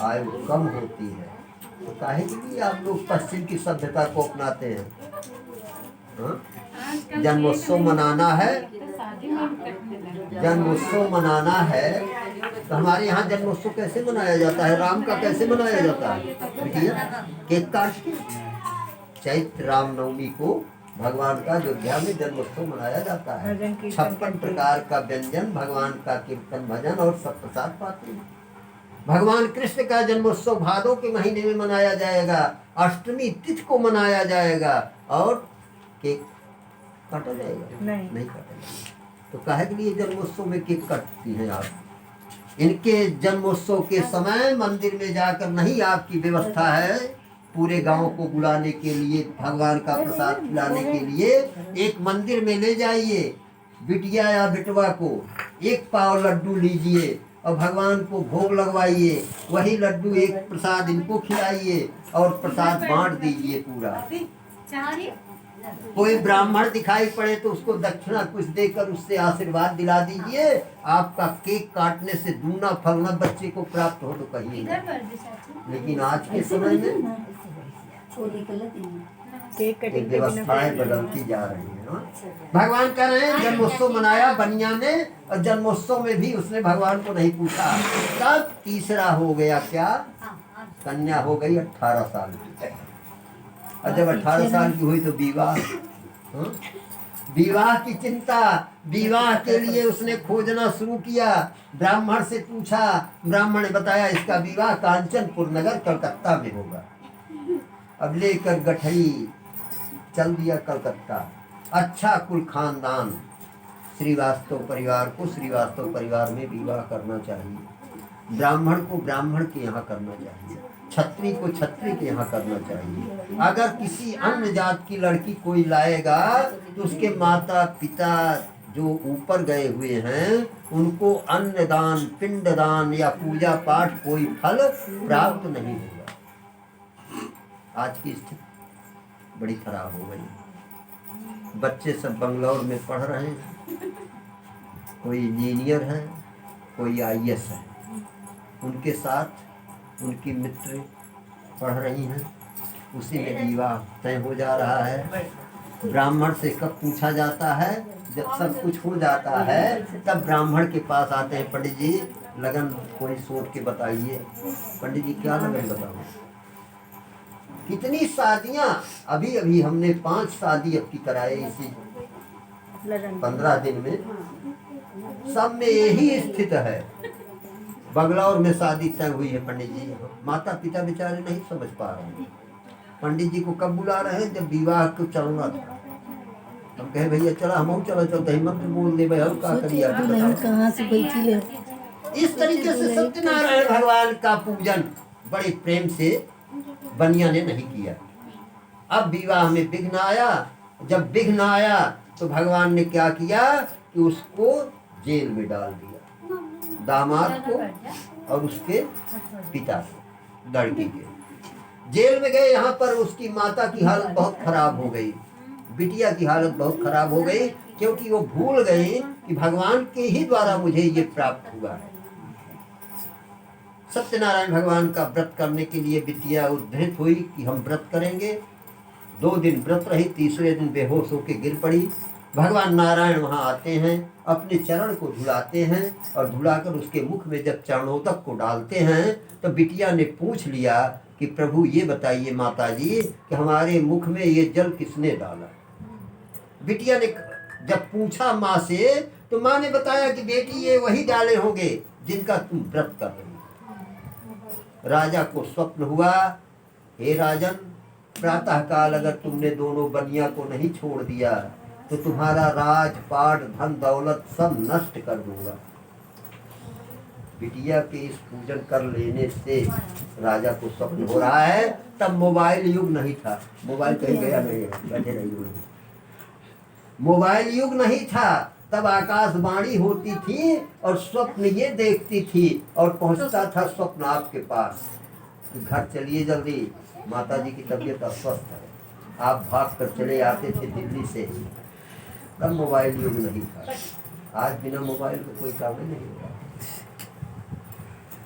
आयु कम होती है। तो काहे के लिए आप लोग पश्चिम की सभ्यता को अपनाते हैं? हाँ? जन्मोत्सव मनाना है, जन्मोत्सव मनाना है, तो हमारे यहाँ जन्मोत्सव कैसे मनाया जाता है? राम का कैसे मनाया जाता है? देखिए, केक काट के चैत्र रामनवमी को भगवान का अयोध्या में जन्मोत्सव मनाया जाता है। 56 प्रकार का व्यंजन, भगवान का कीर्तन भजन और सब प्रसाद पाते हैं। भगवान कृष्ण का जन्मोत्सव भादों के महीने में मनाया जाएगा, अष्टमी तिथि को मनाया जाएगा, और केक काटा जाएगा? नहीं काटा जाएगा। तो काहे के लिए जन्मोत्सव में केक काटती हैं आप? इनके जन्मोत्सव के समय मंदिर में जाकर नहीं आपकी व्यवस्था है पूरे गांव को बुलाने के लिए, भगवान का प्रसाद खिलाने के लिए एक मंदिर में ले जाइए, बिटिया या बिटवा को 1 पाव लड्डू लीजिए और भगवान को भोग लगवाइए, वही लड्डू एक प्रसाद इनको खिलाइए और प्रसाद बांट दीजिए पूरा। कोई ब्राह्मण दिखाई पड़े तो उसको दक्षिणा कुछ देकर उससे आशीर्वाद दिला दीजिए। आपका केक काटने से दूना फलना बच्चे को प्राप्त हो तो कहिए। लेकिन आज के समय में व्यवस्थाएं बदलती जा रही है। भगवान कह रहे हैं जन्मोत्सव मनाया बनिया ने, और जन्मोत्सव में भी उसने भगवान को नहीं पूछा। तब तीसरा हो गया क्या? कन्या हो गई 18 साल की, और जब 18 साल की हुई तो विवाह। विवाह की चिंता, विवाह के लिए उसने खोजना शुरू किया। ब्राह्मण से पूछा, ब्राह्मण ने बताया इसका विवाह कांचनपुर नगर कलकत्ता में होगा। अब लेकर गठरी चल दिया कलकत्ता। अच्छा कुल खानदान, श्रीवास्तव परिवार को श्रीवास्तव परिवार में विवाह करना चाहिए, ब्राह्मण को ब्राह्मण के यहाँ करना चाहिए, छत्री को छत्री के यहाँ करना चाहिए। अगर किसी अन्य जात की लड़की कोई लाएगा तो उसके माता पिता जो ऊपर गए हुए हैं उनको अन्नदान, पिंडदान या पूजा पाठ कोई फल प्राप्त नहीं होगा। आज की स्थिति बड़ी खराब हो गई। बच्चे सब बंगलौर में पढ़ रहे हैं, कोई इंजीनियर है, कोई IAS है, उनके साथ उनकी मित्र पढ़ रही हैं, उसी में विवाह तय हो जा रहा है। ब्राह्मण से कब पूछा जाता है? जब सब कुछ हो जाता है तब ब्राह्मण के पास आते हैं, पंडित जी लगन कोई सोच के बताइए। पंडित जी क्या लगन बताऊं? कितनी शादियां, अभी अभी हमने 5 शादी अब की कराई इसी 15 दिन में। सब में यही स्थिति है। बंगलौर में शादी तय हुई है पंडित जी, माता पिता बेचारे नहीं समझ पा रहे हैं। पंडित जी को कब बुला रहे हैं? जब विवाह को चलना था। हम कहे भैया चला, हम चलो चलते मंत्र बोल दे भाई, और क्या करिए कहाँ से बैठी है। इस तरीके से सत्यनारायण भगवान का पूजन बड़े प्रेम से बनिया ने नहीं किया। अब विवाह में विघ्न आया। जब विघ्न आया तो भगवान ने क्या किया कि उसको जेल में डाल दिया, दामाद को और उसके पिता को, लड़की के जेल में गए। यहाँ पर उसकी माता की हालत बहुत खराब हो गई, बिटिया की हालत बहुत खराब हो गई, क्योंकि वो भूल गए कि भगवान के ही द्वारा मुझे ये प्राप्त हुआ है। सत्यनारायण भगवान का व्रत करने के लिए बिटिया उद्धृत हुई कि हम व्रत करेंगे। 2 दिन व्रत रही, तीसरे दिन बेहोश होकर गिर पड़ी। भगवान नारायण वहाँ आते हैं, अपने चरण को झुलाते हैं और झुलाकर उसके मुख में जब चरणोदक को डालते हैं तो बिटिया ने पूछ लिया कि प्रभु ये बताइए माता जी कि हमारे मुख में ये जल किसने डाला? बिटिया ने जब पूछा माँ से तो माँ ने बताया कि बेटी ये वही डाले होंगे जिनका तुम व्रत कर रही हो। राजा को स्वप्न हुआ, हे राजन प्रातः काल अगर तुमने दोनों बनिया को नहीं छोड़ दिया तो तुम्हारा राजपाट धन दौलत सब नष्ट कर दूंगा। बिटिया के इस पूजन कर लेने से राजा को स्वप्न हो रहा है। तब मोबाइल युग नहीं था, मोबाइल कहीं गया नहीं है, बैठे रही हुई। मोबाइल युग नहीं था, तब आकाशवाणी होती थी और स्वप्न ये देखती थी और पहुंचता था स्वप्न आपके पास। घर चलिए जल्दी, माता जी की तबीयत अस्वस्थ है। आप भाग कर चले आते थे दिल्ली से। तब मोबाइल युग नहीं था। आज बिना मोबाइल के कोई काम ही नहीं होगा।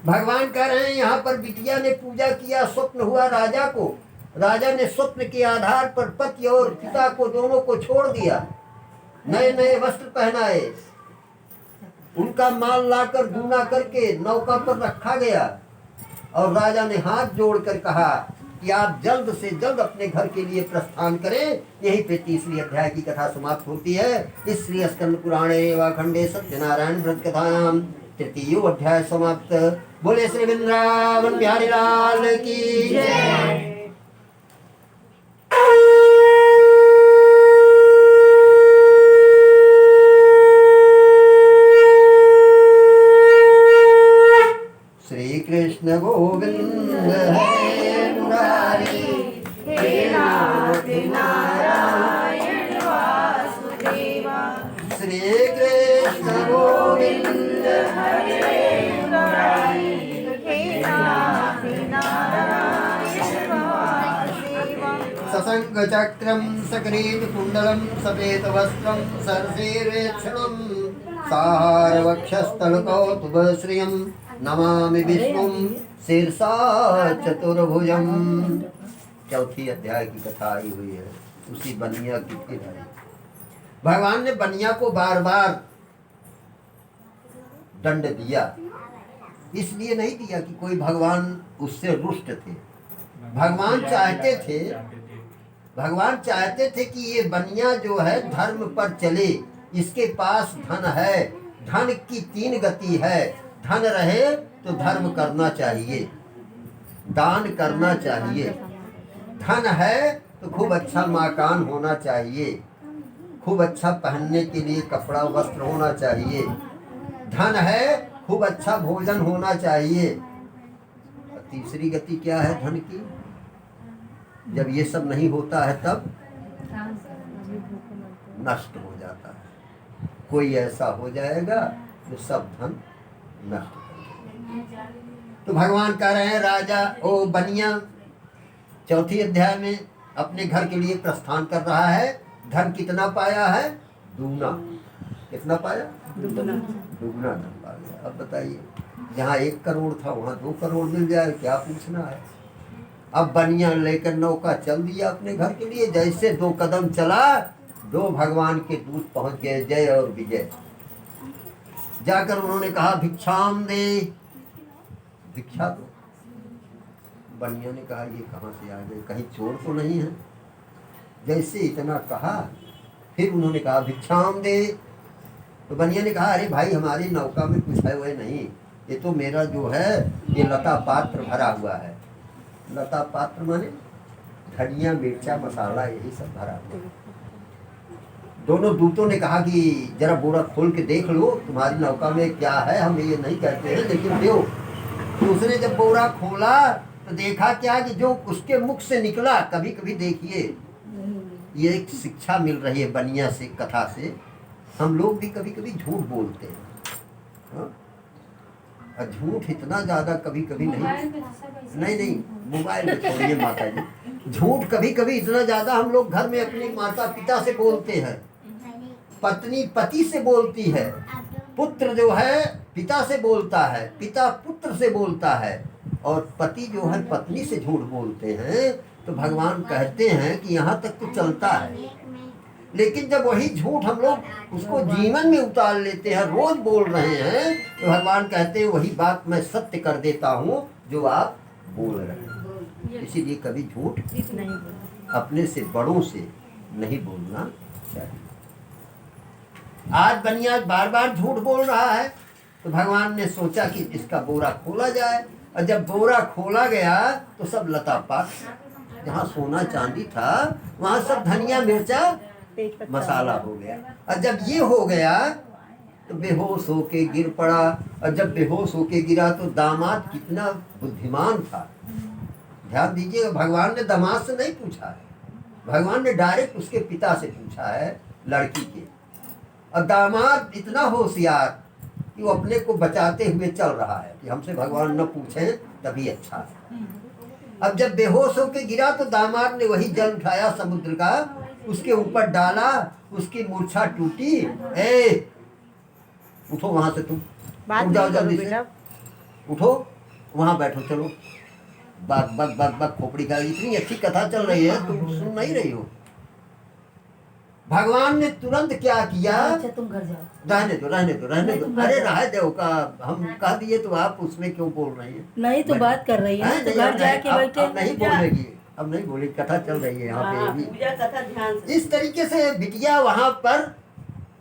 भगवान कह रहे हैं यहाँ पर बिटिया ने पूजा किया, स्वप्न हुआ राजा को। राजा ने स्वप्न के आधार पर पति और पिता को दोनों को छोड़ दिया, नए नए वस्त्र पहनाए, उनका माल लाकर दूना करके नौका पर रखा गया और राजा ने हाथ जोड़कर कहा कि आप जल्द से जल्द अपने घर के लिए प्रस्थान करें। यहीं पे तीसरी अध्याय की कथा समाप्त होती है। इस श्री स्कंद पुराणे व खंडे सत्यनारायण व्रत कथायाम तृतीयो अध्याय समाप्त। बोले श्री वृंदावन बिहारी लाल की जय। श्री कृष्ण गोविंद हरे मुरारी, हे नाथ नारायण वासुदेवा। श्री कृष्ण गोविंद हरे मुरारी, हे नाथ नारायण वासुदेवा। सशंक चक्रम सकृत कुंडलम सफेद वस्त्रम सरसीर्वेक्षणम साहार वक्षस्थल कौतुभ श्रियम नमामि विष्णुम शीर्षा चतुर्भुजम। चौथी अध्याय की कथा आई हुई है, उसी बनिया की फिर आई। भगवान ने बनिया को बार बार दंड दिया, इसलिए नहीं दिया कि कोई भगवान उससे रुष्ट थे। भगवान चाहते थे कि ये बनिया जो है धर्म पर चले। इसके पास धन है, धन की तीन गति है। धन रहे तो धर्म करना चाहिए, दान करना चाहिए। धन है तो खूब अच्छा मकान होना चाहिए, खूब अच्छा पहनने के लिए कपड़ा वस्त्र होना चाहिए। धन है खूब अच्छा भोजन होना चाहिए। तीसरी गति क्या है धन की? जब ये सब नहीं होता है तब नष्ट हो जाता है। कोई ऐसा हो जाएगा जो सब धन नष्ट कर देगा। तो भगवान कह रहे हैं राजा ओ बनिया चौथी अध्याय में अपने घर के लिए प्रस्थान कर रहा है। धन कितना पाया है? दूना। कितना पाया? दुगना धन पा गया। अब बताइए, जहाँ 1 करोड़ था वहाँ 2 करोड़ मिल जाए, क्या पूछना है। अब बनिया लेकर नौका चल दिया अपने घर के लिए। जैसे 2 कदम चला, 2 भगवान के दूत पहुंच गए, जय और विजय। जाकर उन्होंने कहा भिक्षाम दे, भिक्षा दो। बनिया ने कहा ये कहाँ से आ गए, कहीं चोर तो नहीं है। जैसे इतना कहा, फिर उन्होंने कहा भिक्षाम दे। तो बनिया ने कहा अरे भाई हमारी नौका में कुछ है वह नहीं, ये तो मेरा जो है ये लता पात्र भरा हुआ है। लता पात्र माने धनिया मिर्चा मसाला यही सब भरा हुआ। दोनों दूतों ने कहा कि जरा बोरा खोल के देख लो तुम्हारी नौका में क्या है, हम ये नहीं कहते हैं लेकिन दो। तो उसने जब बोरा खोला तो देखा क्या कि जो उसके मुख से निकला, कभी कभी देखिए ये एक शिक्षा मिल रही है बनिया से, कथा से। हम लोग भी कभी कभी झूठ बोलते हैं, हाँ? और झूठ इतना ज़्यादा कभी कभी नहीं मोबाइल में छोड़िए माता जी। झूठ कभी कभी इतना ज़्यादा हम लोग घर में अपने माता पिता से बोलते हैं, पत्नी पति से बोलती है, पुत्र जो है पिता से बोलता है, पिता पुत्र से बोलता है, और पति जो है पत्नी से झूठ बोलते हैं। तो भगवान कहते हैं कि यहाँ तक तो चलता है, लेकिन जब वही झूठ हम लोग उसको जीवन में उतार लेते हैं, रोज बोल रहे हैं, तो भगवान कहते हैं वही बात मैं सत्य कर देता हूँ जो आप बोल रहे हैं। इसीलिए कभी झूठ अपने से बड़ों से नहीं बोलना चाहिए। आज बनिया बार बार झूठ बोल रहा है, तो भगवान ने सोचा कि इसका बोरा खोला जाए। और जब बोरा खोला गया तो सब लता पात जहाँ सोना चांदी था वहाँ सब धनिया मिर्चा तेज पत्ता मसाला हो गया। और जब ये हो गया तो बेहोश होके गिर पड़ा। और जब बेहोश होके गिरा तो दामाद कितना बुद्धिमान था। ध्यान दीजिएगा, भगवान ने दामाद से नहीं पूछा है, भगवान ने डायरेक्ट उसके पिता से पूछा है, लड़की के। और दामाद इतना होशियार कि वो अपने को बचाते हुए चल रहा है कि हमसे भगवान न पूछें तभी अच्छा है। अब जब बेहोश होके गिरा तो दामाद ने वही जल उठाया समुद्र का, उसके ऊपर डाला, उसकी मूर्छा टूटी। ए उठो वहां से, तुम बात उठ जाओ नहीं करो जल्दी से, बेटा। उठो वहां बैठो, चलो। बक बक बक बक खोपड़ी का, इतनी अच्छी कथा चल रही है तुम सुन नहीं रही हो। भगवान ने तुरंत क्या किया, अच्छा तुम घर जाओ। रहने दो रहने दो रहने दो। अरे रह दो का हम कह दिए तो आप उसमें क्यों बोल रही है? नहीं तो बात कर रही है, तो घर जाके बैठे। अब नहीं बोलेगी, अब नहीं बोलेगी, कथा चल रही है यहाँ पे भी। पूजा कथा ध्यान से। इस तरीके से बिटिया वहां पर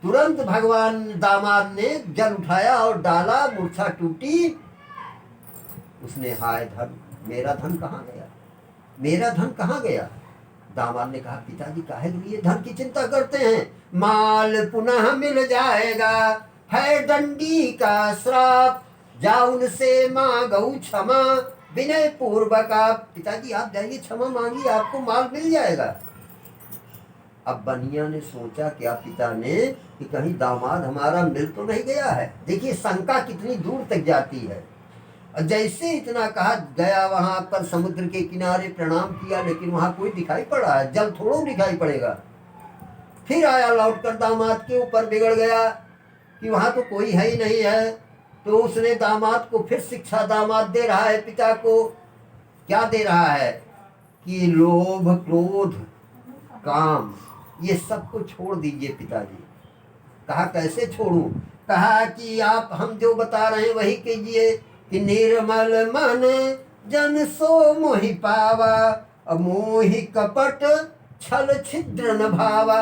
तुरंत भगवान दामाद ने जल उठाया और डाला, मूर्छा टूटी। उसने हाय धन, मेरा धन कहाँ गया, मेरा धन कहाँ गया? दामाद ने कहा, पिताजी काहे के लिए धन की चिंता करते हैं? माल पुनः मिल जाएगा, है दंडी का श्राप, जाओ उनसे मांगो क्षमा विनय पूर्वक। आप पिताजी आप जाइए, क्षमा मांगिए, आपको माल मिल जाएगा। अब बनिया ने सोचा क्या पिता ने कि कहीं दामाद हमारा मिल तो नहीं गया है। देखिए शंका कितनी दूर तक जाती है। और जैसे इतना कहा, गया वहां पर समुद्र के किनारे, प्रणाम किया, लेकिन वहां कोई दिखाई पड़ा है, जल थोड़ा दिखाई पड़ेगा। फिर आया लौट कर, दामाद के ऊपर बिगड़ गया कि वहां तो कोई है ही नहीं है। तो उसने दामाद को फिर शिक्षा, दामाद दे रहा है पिता को, क्या दे रहा है कि लोभ क्रोध काम ये सब को छोड़ दीजिए पिताजी। कहा कैसे छोड़ूं? कहा कि आप हम जो बता रहे हैं वही कीजिए कि निर्मल मन जन सो मोहि पावा, मोहि कपट छल छिद्र न भावा।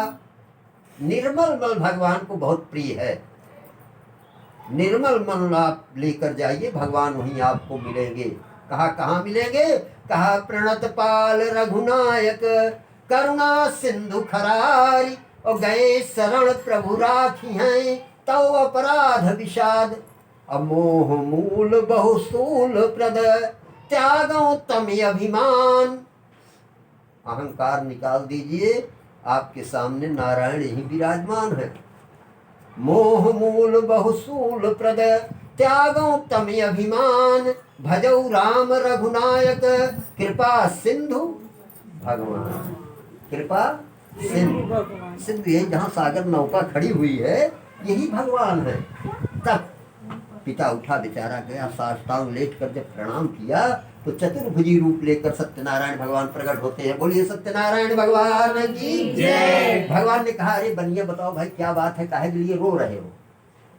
निर्मल मन भगवान को बहुत प्रिय है। निर्मल मन आप लेकर जाइए, भगवान वहीं आपको मिलेंगे। कहा कहाँ मिलेंगे? कहा प्रणत पाल रघुनायक, करुणा सिंधु खरारी, और गए शरण प्रभु राखी हैं, तो अपराध विषाद, अमोह मूल बहुसूल प्रद, त्यागो तम अभिमान। अहंकार निकाल दीजिए, आपके सामने नारायण ही विराजमान है। मोह मूल बहुसूल प्रद, त्यागो तम अभिमान, भजौ राम रघुनायक, कृपा सिंधु भगवान। कृपा सिंधु, सिंधु यही जहाँ सागर नौका खड़ी हुई है, यही भगवान है। तब पिता उठा, बेचारा गया, साष्टांग लेट कर जब प्रणाम किया तो चतुर्भुजी रूप लेकर सत्यनारायण भगवान प्रकट होते हैं। बोलिए सत्यनारायण भगवान की जय। भगवान ने कहा, अरे बनिया बताओ भाई क्या बात है, काहे के लिए रो रहे हो?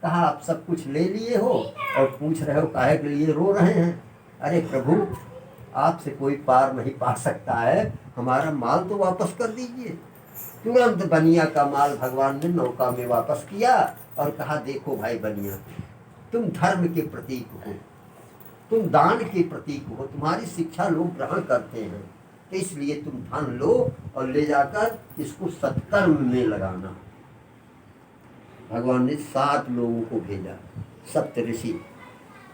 कहा आप सब कुछ ले लिए हो और पूछ रहे हो काहे के लिए रो रहे हैं? अरे प्रभु आपसे कोई पार नहीं पा सकता है, हमारा माल तो वापस कर दीजिए। तुरंत बनिया का माल भगवान ने नौका में वापस किया और कहा, देखो भाई बनिया, तुम धर्म के प्रतीक हो, तुम दान के प्रतीक हो, तुम्हारी शिक्षा लोग ग्रहण करते हैं, तो इसलिए तुम धन लो और ले जाकर इसको सत्कर्म में लगाना। भगवान ने 7 लोगों को भेजा, सप्त ऋषि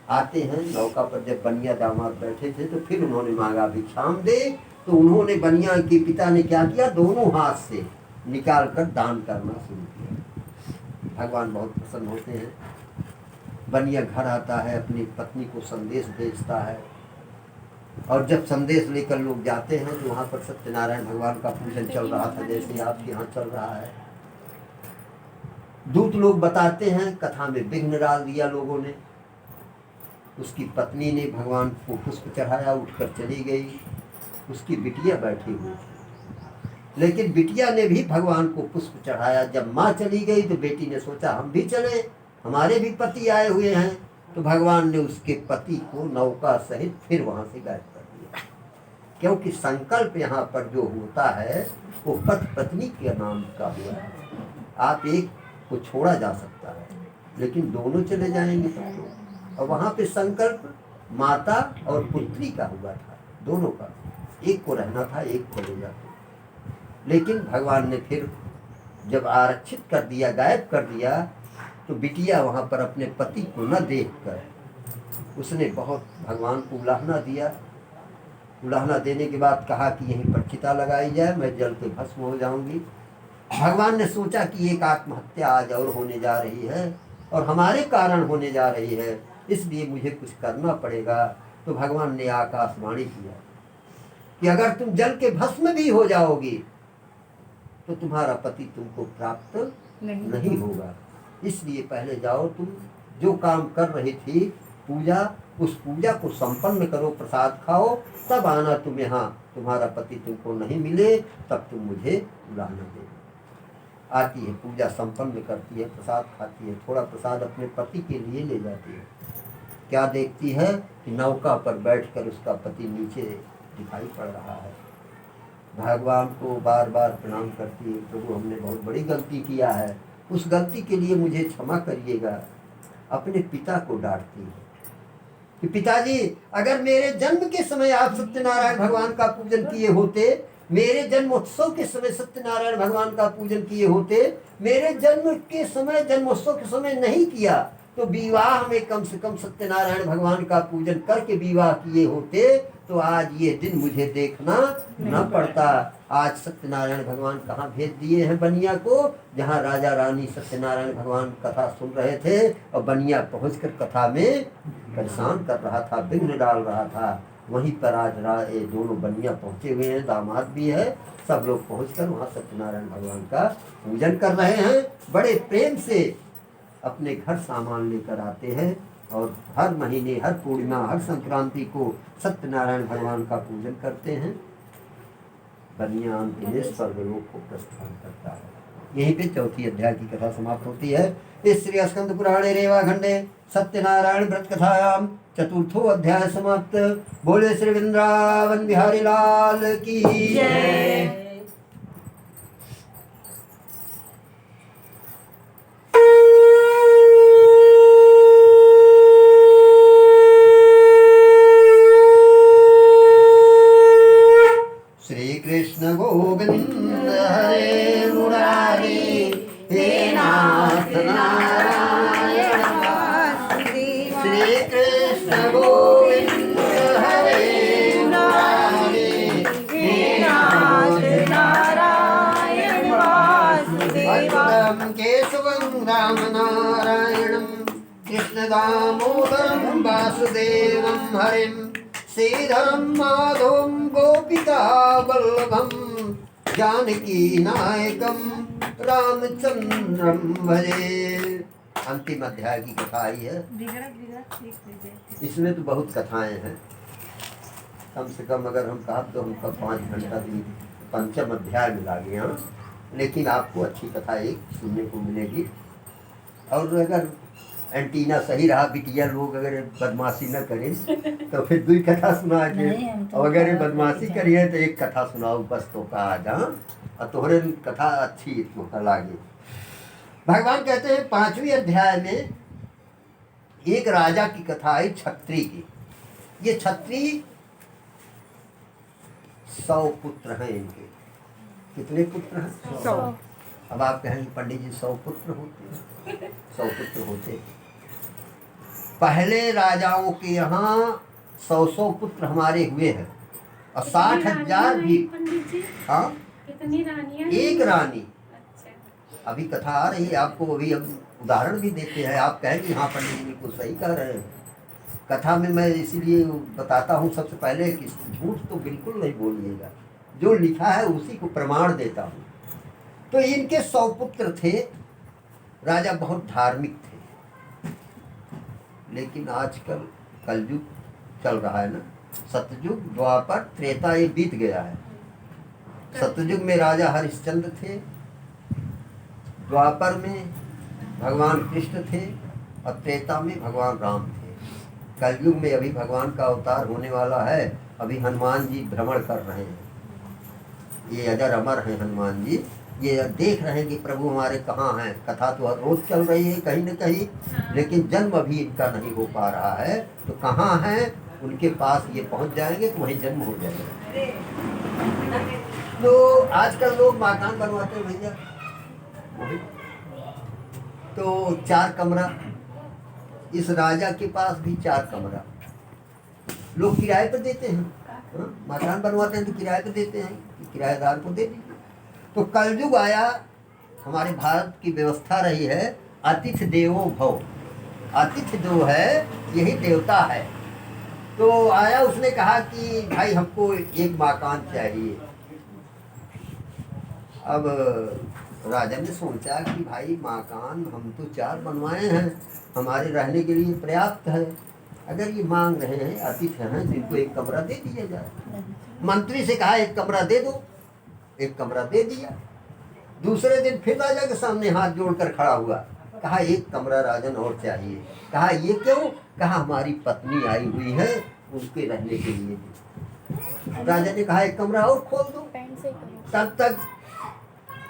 आते हैं नौका पर। जब बनिया दामाद बैठे थे तो फिर उन्होंने मांगा भिक्षाम दे, तो उन्होंने, बनिया के पिता ने क्या किया, दोनों हाथ से निकाल कर दान करना शुरू किया। भगवान बहुत प्रसन्न होते हैं। बनिया घर आता है, अपनी पत्नी को संदेश भेजता है, और जब संदेश लेकर लोग जाते हैं तो वहाँ पर सत्यनारायण भगवान का पूजन चल रहा था, जैसे आपके यहाँ चल रहा है। दूत लोग बताते हैं, कथा में विघ्न डाल दिया लोगों ने। उसकी पत्नी ने भगवान को पुष्प चढ़ाया, उठकर चली गई। उसकी बिटिया बैठी हुई, लेकिन बिटिया ने भी भगवान को पुष्प चढ़ाया। जब माँ चली गई तो बेटी ने सोचा हम भी चले, हमारे भी पति आए हुए हैं। तो भगवान ने उसके पति को नौका सहित फिर वहां से गायब कर दिया, क्योंकि संकल्प यहाँ पर जो होता है वो पति पत्नी के नाम का हुआ है। आप एक को छोड़ा जा सकता है, लेकिन दोनों चले जाएंगे तो। और वहाँ पे संकल्प माता और पुत्री का हुआ था, दोनों का। एक को रहना था, एक को ले जाते। लेकिन भगवान ने फिर जब आरक्षित कर दिया, गायब कर दिया, तो बिटिया वहाँ पर अपने पति को न देखकर उसने बहुत भगवान को उलाहना दिया। उलाहना देने के बाद कहा कि यहीं पर चिता लगाई जाए, मैं जल के भस्म हो जाऊंगी। भगवान ने सोचा कि एक आत्महत्या आज और होने जा रही है और हमारे कारण होने जा रही है, इसलिए मुझे कुछ करना पड़ेगा। तो भगवान ने आकाशवाणी किया कि अगर तुम जल के भस्म भी हो जाओगी तो तुम्हारा पति तुमको प्राप्त नहीं होगा, इसलिए पहले जाओ, तुम जो काम कर रही थी पूजा, उस पूजा को संपन्न करो, प्रसाद खाओ, तब आना तुम यहाँ। तुम्हारा पति तुमको नहीं मिले तब तुम मुझे बुलाना दे। आती है, पूजा संपन्न करती है, प्रसाद खाती है, थोड़ा प्रसाद अपने पति के लिए ले जाती है। क्या देखती है कि नौका पर बैठकर उसका पति नीचे दिखाई पड़ रहा है। भगवान को बार बार प्रणाम करती है, प्रभु हमने बहुत बड़ी गलती किया है, उस गलती के लिए मुझे क्षमा करिएगा। अपने पिता को डांटती है कि पिताजी, अगर मेरे जन्म के समय आप सत्यनारायण भगवान का पूजन किए होते, मेरे जन्मोत्सव के समय सत्यनारायण भगवान का पूजन किए होते, मेरे जन्म के समय, जन्मोत्सव के समय नहीं किया, तो विवाह में कम से कम सत्यनारायण भगवान का पूजन करके विवाह किए होते, तो आज ये दिन मुझे देखना न पड़ता। आज सत्यनारायण भगवान कहाँ भेज दिए हैं बनिया को, जहाँ राजा रानी सत्यनारायण भगवान कथा सुन रहे थे और बनिया पहुंचकर कथा में परेशान कर रहा था, विघ्न डाल रहा था। वहीं पर आज ये दोनों बनिया पहुंचे हुए हैं, दामाद भी है, सब लोग पहुंचकर वहाँ सत्यनारायण भगवान का पूजन कर रहे हैं। बड़े प्रेम से अपने घर सामान लेकर आते हैं और हर महीने, हर पूर्णिमा, हर संक्रांति को सत्यनारायण भगवान का पूजन करते हैं। बनिया अंतिमेश स्वर्गलोक को प्रस्थान करता है। यहीं पे चौथी अध्याय की कथा समाप्त होती है। इस श्री स्कंद पुराणे रेवा खंडे सत्यनारायण व्रत कथायाम चतुर्थो अध्याय समाप्त। बोले श्री वृंदावन बिहारी लाल की जय। श्री कृष्ण गोविंद हरे मुरारी, हे नाथ नारायण वासुदेवा। श्री कृष्ण गोविंद हरे मुरारी, हे नाथ नारायण वासुदेवा। अच्युतं केशवं राम नारायणं कृष्ण दामोदरं वासुदेवं हरिं श्रीधरं माधवं गोपिका वल्लभं जानकी नायकं रामचंद्रं भजे। अंतिम अध्याय की कथा आई है। इसमें तो बहुत कथाएं हैं, कम से कम अगर हम कहा तो हमका 5 घंटा भी पंचम अध्याय में लागे। हाँ, लेकिन आपको अच्छी कथा एक सुनने को मिलेगी। और अगर एंटीना सही रहा, बिटिया लोग अगर बदमाशी न करें तो फिर 2 कथा सुना के, और अगर ये बदमाशी करिए तो 1 कथा सुनाओ बस, तो कहा जा और तोहरे कथा अच्छी लागे। भगवान कहते हैं 5वें अध्याय में एक राजा की कथा आई, छत्री की। ये छत्री 100 पुत्र हैं इनके। कितने पुत्र हैं? 100। अब आप कहेंगे पंडित जी 100 पुत्र होते हैं? 100 पुत्र होते। पहले राजाओं के यहाँ 100 पुत्र हमारे हुए हैं और 60,000 भी। हाँ, कितनी रानियां? एक रानी। अच्छा। अभी कथा आ रही है आपको, अभी हम उदाहरण भी देते हैं। आप कहेंगे हाँ पंडित जी बिल्कुल सही कह रहे हैं। कथा में मैं इसीलिए बताता हूँ सबसे पहले कि झूठ तो बिल्कुल नहीं बोलिएगा, जो लिखा है उसी को प्रमाण देता हूँ। तो इनके 100 पुत्र थे। राजा बहुत धार्मिक थे, लेकिन आजकल कलयुग चल रहा है ना, सतयुग द्वापर त्रेता ये बीत गया है। सतयुग में राजा हरिश्चंद्र थे, द्वापर में भगवान कृष्ण थे और त्रेता में भगवान राम थे। कलयुग में अभी भगवान का अवतार होने वाला है। अभी हनुमान जी भ्रमण कर रहे हैं, ये अजर अमर हैं हनुमान जी। ये देख रहे हैं कि प्रभु हमारे कहाँ हैं। कथा तो हर रोज चल रही है कहीं न कहीं, लेकिन जन्म अभी इनका नहीं हो पा रहा है। तो कहाँ हैं उनके पास ये पहुंच जाएंगे तो वहीं जन्म हो जाएगा। तो आजकल लोग मकान बनवाते हैं भैया, वही तो 4 कमरा, इस राजा के पास भी 4 कमरा, लोग किराए पर देते हैं। हाँ? मकान बनवाते हैं तो किराए पर देते हैं कि किराएदार को दे दीजिए। तो कलयुग आया, हमारे भारत की व्यवस्था रही है अतिथि देवो भव, अतिथि जो है यही देवता है। तो आया, उसने कहा कि भाई हमको एक मकान चाहिए। अब राजा ने सोचा कि भाई मकान हम तो 4 बनवाए हैं, हमारे रहने के लिए पर्याप्त है, अगर ये मांग रहे हैं अतिथि हैं तो इनको एक कमरा दे दिया जाए। मंत्री से कहा एक कमरा दे दो, एक कमरा दे दिया। दूसरे दिन फिर राजा के सामने हाथ जोड़कर खड़ा हुआ, कहा एक कमरा राजन और चाहिए। कहा ये क्यों? कहा हमारी पत्नी आई हुई है, उसके रहने के लिए। राजा ने कहा एक कमरा और खोल दो। तब तक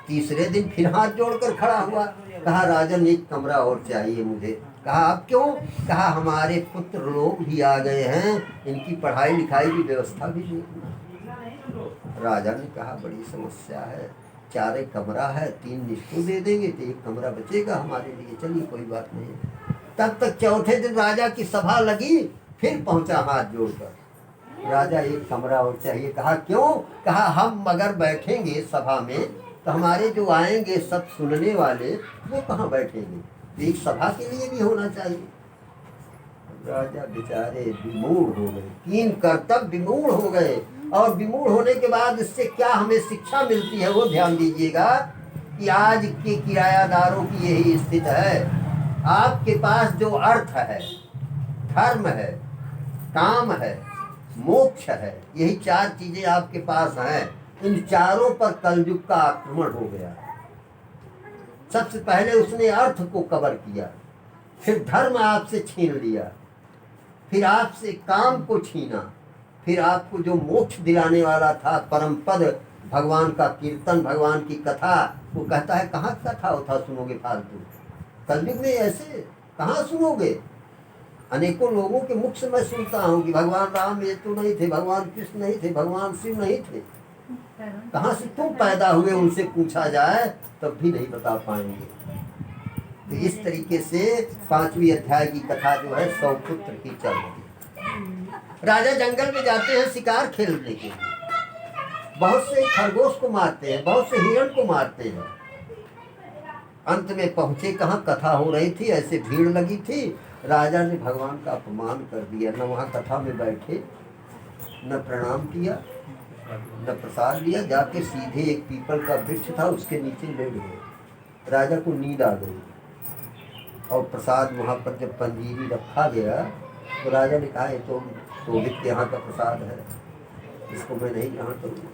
तीसरे दिन फिर हाथ जोड़कर खड़ा हुआ, कहा राजन एक कमरा और चाहिए मुझे। कहा अब क्यों? कहा हमारे पुत्र लोग भी आ गए हैं, इनकी पढ़ाई लिखाई की व्यवस्था भी देखना। राजा ने कहा बड़ी समस्या है, 4 कमरा है, 3 इसको दे देंगे तो एक कमरा बचेगा हमारे लिए, चलिए कोई बात नहीं। तब तक चौथे दिन राजा की सभा लगी, फिर पहुंचा हाथ जोड़कर, राजा एक कमरा और चाहिए। कहा क्यों? कहा हम अगर बैठेंगे सभा में तो हमारे जो आएंगे सब सुनने वाले वो कहाँ बैठेंगे, एक सभा के लिए भी होना चाहिए। राजा बेचारे विमूढ़ हो गए, 3 कर्तव्य विमूढ़ हो गए। और विमूढ़ होने के बाद इससे क्या हमें शिक्षा मिलती है वो ध्यान दीजिएगा कि आज के किरायादारों की यही स्थिति है। आपके पास जो अर्थ है, धर्म है, काम है, मोक्ष है, यही 4 चीजें आपके पास हैं, इन चारों पर कलयुग का आक्रमण हो गया। सबसे पहले उसने अर्थ को कवर किया, फिर धर्म आपसे छीन लिया, फिर आपसे काम को छीना, फिर आपको जो मोक्ष दिलाने वाला था परम पद, भगवान का कीर्तन, भगवान की कथा, वो कहता है कहाँ कथा उठा सुनोगे फालतू, कलयुग में ऐसे कहाँ सुनोगे। अनेकों लोगों के मुख से मैं सुनता हूँ कि भगवान राम ये तो नहीं थे, भगवान कृष्ण नहीं थे, भगवान शिव नहीं थे, कहाँ से तुम पैदा हुए उनसे पूछा जाए तब भी नहीं बता पाएंगे। तो इस तरीके से 5वीं अध्याय की कथा जो है सौपुत्र की चल रही है। राजा जंगल में जाते हैं शिकार खेलने के लिए, बहुत से खरगोश को मारते हैं, बहुत से हिरण को मारते हैं। अंत में पहुंचे कहाँ, कथा हो रही थी, ऐसे भीड़ लगी थी, राजा ने भगवान का अपमान कर दिया, न वहाँ कथा में बैठे, न प्रणाम किया, न प्रसाद लिया, जाके सीधे एक पीपल का वृक्ष था उसके नीचे लेट गए। राजा को नींद आ गई और प्रसाद वहाँ पर जब पंजीरी रखा गया तो राजा ने कहा ये तो शोभित यहाँ का प्रसाद है, इसको मैं नहीं ग्रहण करूँगा।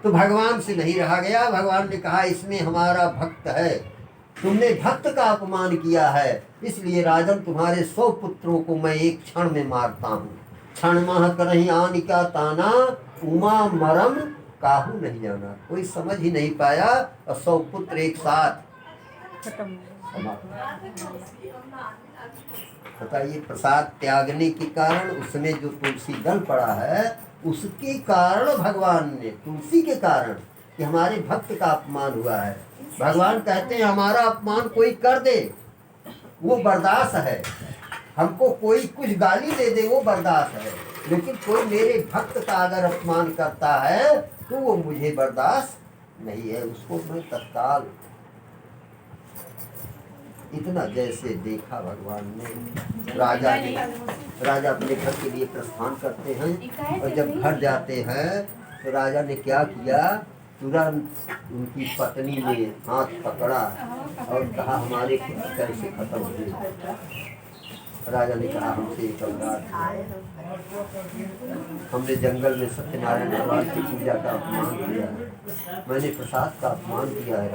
तो भगवान से नहीं रहा गया, भगवान ने कहा इसमें हमारा भक्त है, तुमने भक्त का अपमान किया है, इसलिए राजन तुम्हारे 100 पुत्रों को मैं एक क्षण में मारता हूँ। क्षण माह करही आन का ताना, उमा मरम काहू नहीं जाना। कोई समझ ही नहीं पाया और 100 पुत्र एक साथ बताइए। प्रसाद त्यागने के कारण उसमें जो तुलसी दल पड़ा है उसके कारण भगवान ने, तुलसी के कारण कि हमारे भक्त का अपमान हुआ है। भगवान कहते हैं हमारा अपमान कोई कर दे वो बर्दाश्त है, हमको कोई कुछ गाली दे दे वो बर्दाश्त है, लेकिन कोई मेरे भक्त का अगर अपमान करता है तो वो मुझे बर्दाश्त नहीं है, उसको मैं तत्काल। इतना जैसे देखा भगवान ने, राजा अपने घर के लिए प्रस्थान करते हैं और जब घर जाते हैं तो राजा ने क्या किया, तुरंत उनकी पत्नी ने हाथ पकड़ा और कहा हमारे पुत्र कैसे खत्म हुए। राजा ने कहा हमसे एक अपराध, हमने जंगल में सत्यनारायण भगवान की पूजा का अपमान किया है, मैंने प्रसाद का अपमान किया है।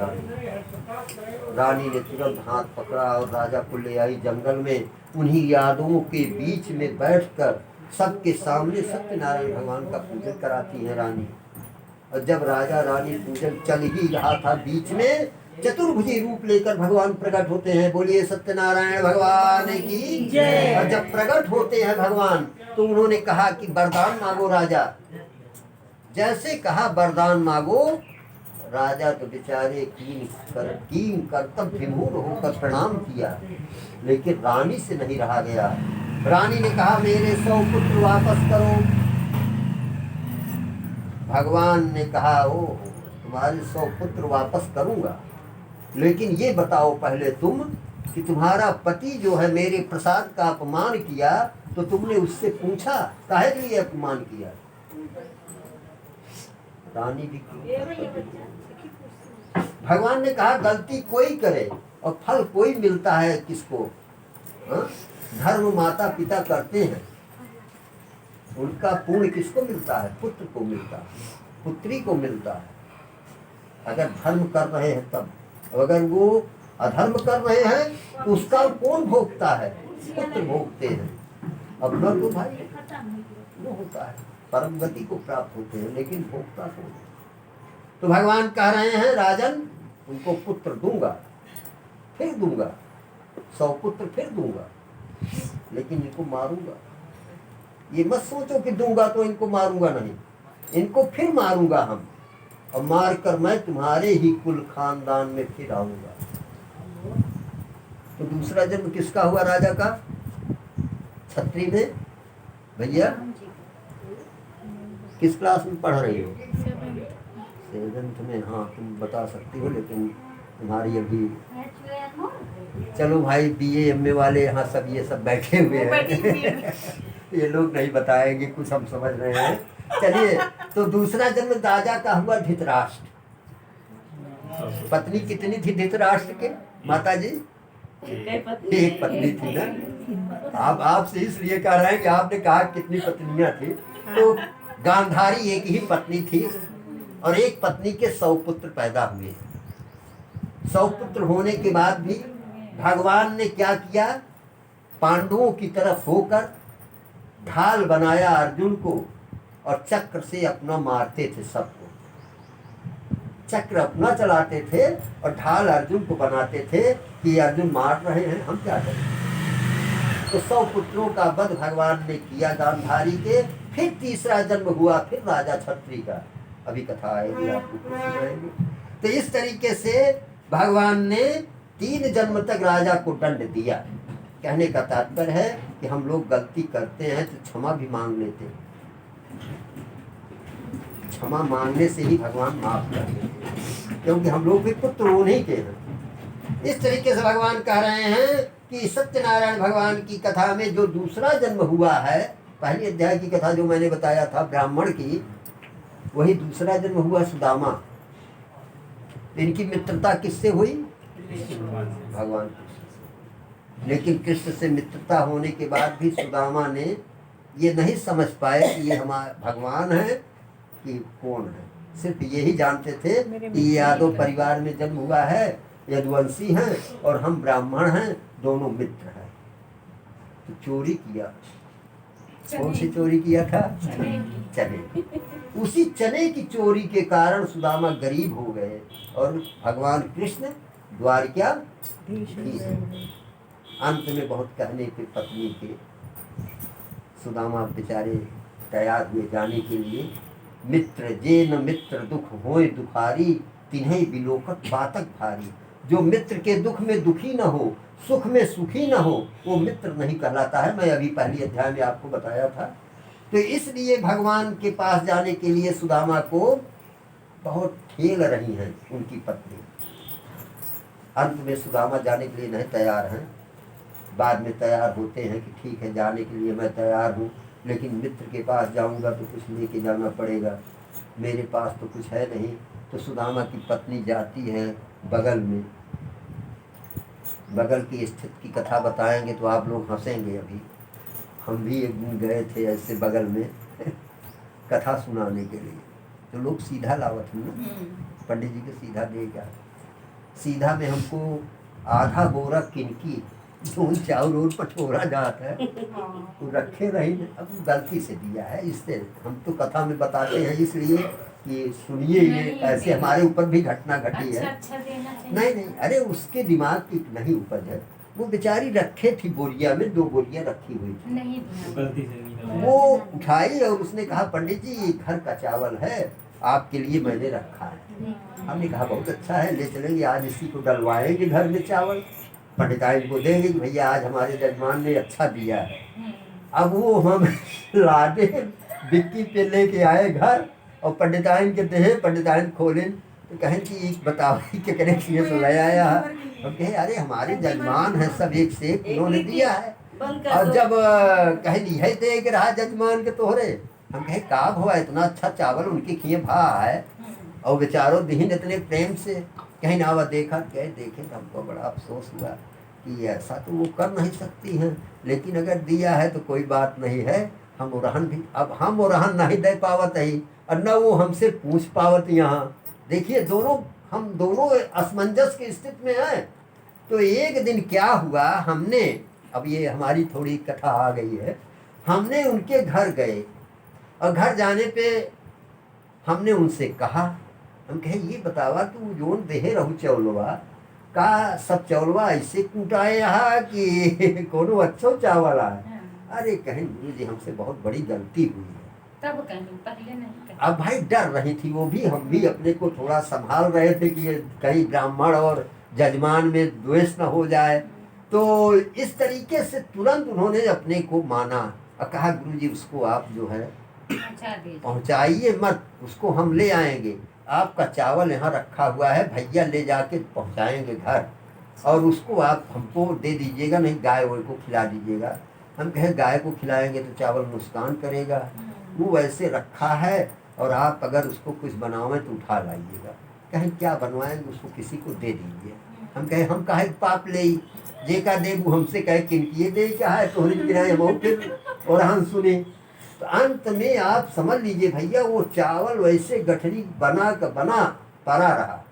रानी ने तुरंत हाथ पकड़ा और राजा को ले आई जंगल में, उन्हीं यादों के बीच में बैठकर सबके सामने सत्यनारायण भगवान का पूजन कराती है रानी। और जब राजा रानी पूजन चल ही रहा था बीच में चतुर्भुजी रूप लेकर भगवान प्रकट होते हैं। बोलिए सत्यनारायण भगवान की जय। और जब प्रकट होते हैं भगवान तो उन्होंने कहा कि वरदान मांगो राजा। जैसे कहा वरदान मांगो, राजा तो बेचारे कीन कर्तव्य विमूढ़ होकर प्रणाम किया, लेकिन रानी से नहीं रहा गया। रानी ने कहा मेरे 100 पुत्र वापस करो। भगवान ने कहा ओ तुम्हारे 100 पुत्र वापस करूंगा, लेकिन ये बताओ पहले तुम कि तुम्हारा पति जो है मेरे प्रसाद का अपमान किया, तो तुमने उससे पूछा काहे के लिए अपमान किया? रानी भी भगवान ने कहा गलती कोई करे और फल कोई मिलता है किसको? हाँ? धर्म माता पिता करते हैं, उनका पुण्य किसको मिलता है? पुत्र को मिलता है, पुत्री को मिलता है। अगर धर्म कर रहे हैं तब, अगर वो अधर्म कर रहे हैं तो उसका कौन भोगता है? पुत्र भोगते हैं। अब न तो भाई वो होता है, परम गति को प्राप्त होते हैं, लेकिन भोगता कौन? तो भगवान कह रहे हैं राजन उनको पुत्र दूंगा, फिर दूंगा, 100 पुत्र फिर दूंगा, लेकिन इनको मारूंगा। ये मत सोचो कि दूंगा तो इनको मारूंगा, नहीं, इनको फिर मारूंगा हम, और मार कर मैं तुम्हारे ही कुल खानदान में फिर आऊंगा। तो दूसरा जन्म किसका हुआ? राजा का। छत्री में भैया किस क्लास में पढ़ रही हो? 7th में। हाँ तुम बता सकती हो, लेकिन तुम्हारी अभी चलो भाई BA MA वाले यहाँ सब ये सब बैठे हुए हैं ये लोग नहीं बताएंगे, कुछ हम समझ रहे हैं। चलिए, तो दूसरा जन्म राजा का हुआ धृतराष्ट्र। पत्नी कितनी थी धृतराष्ट्र के माता जी? एक पत्नी थी ना। आप आपसे इसलिए कह रहे हैं कि आपने कहा कितनी पत्नियां थी, तो गांधारी एक ही पत्नी थी, और एक पत्नी के 100 पुत्र पैदा हुए। 100 पुत्र होने के बाद भी भगवान ने क्या किया? पांडवों की तरफ होकर ढाल बनाया अर्जुन को, और चक्र से अपना मारते थे सबको। चक्र अपना चलाते थे और ढाल अर्जुन को बनाते थे कि अर्जुन मार रहे हैं, हम क्या करें। तो 100 पुत्रों का वध भगवान ने किया गांधारी के। फिर तीसरा जन्म हुआ फिर राजा छत्री का। अभी कथा आएगी, आपको सुनाएंगे। तो इस तरीके से भगवान ने 3 जन्म तक राजा को दंड दिया। कहने का तात्पर्य है कि हम लोग गलती करते हैं तो क्षमा भी मांग लेते हैं। क्षमा मांगने से ही भगवान माफ कर देते हैं, क्योंकि हम लोग भी पुत्र उन्हीं के हैं। इस तरीके से भगवान कह रहे हैं कि सत्यनारायण भगवान की कथा में जो दूसरा जन्म हुआ है, पहली अध्याय की कथा जो मैंने बताया था ब्राह्मण की, वही दूसरा जन्म हुआ सुदामा। इनकी मित्रता किससे हुई? भगवान कृष्ण। लेकिन कृष्ण से मित्रता होने के बाद भी सुदामा ने ये नहीं समझ पाए कि ये हमारे भगवान है कि कौन है। सिर्फ यही जानते थे कि यादव परिवार में जन्म हुआ है, यदुवंशी हैं और हम ब्राह्मण हैं, दोनों मित्र हैं। तो चोरी किया। कौन सी चोरी किया था? चने। उसी चने की चोरी के कारण सुदामा गरीब हो गए और भगवान कृष्ण द्वारकाधीश। अंत में बहुत कहने पे पत्नी के सुदामा बेचारे तैयार हुए जाने के लिए। मित्र जे न मित्र दुख होए दुखारी, तिन्हें बिलोकत बातक भारी। जो मित्र के दुख में दुखी न हो, सुख में सुखी न हो, वो मित्र नहीं कहलाता है। मैं अभी पहली अध्याय में आपको बताया था। तो इसलिए भगवान के पास जाने के लिए सुदामा को बहुत ठेल रही हैं उनकी पत्नी। अंत में सुदामा जाने के लिए नहीं तैयार हैं। बाद में तैयार होते हैं कि ठीक है जाने के लिए मैं तैयार हूँ, लेकिन मित्र के पास जाऊँगा तो कुछ लेके जाना पड़ेगा, मेरे पास तो कुछ है नहीं। तो सुदामा की पत्नी जाती है बगल में। बगल की स्थिति की कथा बताएंगे तो आप लोग हंसेंगे। अभी हम भी एक दिन गए थे ऐसे बगल में कथा सुनाने के लिए। तो लोग सीधा लावत हैं, पंडित जी के सीधा देगा। सीधा में हमको आधा बोरा किनकी जोन चाउर और पटोरा जाता है वो रखे रही न, अब गलती से दिया है। इससे हम तो कथा में बताते हैं इसलिए कि सुनिए, ये नहीं, ऐसे नहीं। हमारे ऊपर भी घटना घटी अच्छा है। अच्छा देना चाहिए। नहीं नहीं, अरे उसके दिमाग की नहीं उपज है। वो बेचारी रखे थी बोरिया में, 2 बोरियां रखी हुई थी। नहीं दिया। गलती से नहीं डाला। वो उठाई और उसने कहा पंडित जी ये घर का चावल है, आपके लिए मैंने रखा है। हमने कहा बहुत अच्छा है, ले चलेंगे, आज इसी को डलवाएंगे घर में चावल, पंडिताई को देंगे कि भैया आज हमारे जजमान ने अच्छा दिया है। अब वो हम लादे बिक्की पे लेके आए घर और पंडिताइन के देहे, पंडिताइन खोले तो कहें कि बताओ कि कनेक्शन से ले आया है। हम कहे अरे हमारे जजमान है सब एक से एक, उन्होंने दिया है। और जब कहे लिहाई दे के रहा जजमान के तोहरे, हम कहे का हुआ इतना अच्छा चावल उनके खिए भा है और बेचारों दीन इतने प्रेम से कहीं ना देखा, कहे देखे तो हमको बड़ा अफसोस हुआ कि ऐसा तो वो कर नहीं सकती हैं, लेकिन अगर दिया है तो कोई बात नहीं है। हम ओरहन भी, अब हम ओरहन नहीं दे पावत ही और न वो हमसे पूछ पावत। यहाँ देखिए दोनों, हम दोनों असमंजस की स्थिति में हैं। तो एक दिन क्या हुआ, हमने, अब ये हमारी थोड़ी कथा आ गई है, हमने उनके घर गए और घर जाने पे हमने उनसे कहा, हम कहे ये बतावा तू जोन देहे रहू चौलवा का सब चौलवा ऐसे कूटाए यहाँ कि कोनो अच्छो चावल है। अरे कहें गुरु जी हमसे बहुत बड़ी गलती हुई है। तब कहीं पहले नहीं कहीं। अब भाई डर रही थी वो भी, हम भी अपने को थोड़ा संभाल रहे थे कि ये कहीं ब्राह्मण और जजमान में द्वेष न हो जाए। तो इस तरीके से तुरंत उन्होंने अपने को माना और कहा गुरु जी उसको आप जो है पहुंचा दीजिए। पहुंचाइए मत, उसको हम ले आएंगे, आपका चावल यहाँ रखा हुआ है, भैया ले जाके पहुंचाएंगे घर और उसको आप हमको दे दीजिएगा, नहीं गाय वाय को खिला दीजिएगा। हम कहे गाय को खिलाएंगे तो चावल नुकसान करेगा, वो वैसे रखा है और आप अगर उसको कुछ बनावें तो उठा लाइएगा। कहें क्या बनवाएंगे, उसको किसी को दे दीजिए। हम कहे हम काहे पाप ले, जे का दे वो हमसे कहे किनकिए दे क्या है तोहरे किराए बहुत फिर और हम सुने। तो अंत में आप समझ लीजिए भैया वो चावल वैसे गठरी बना का बना पड़ा रहा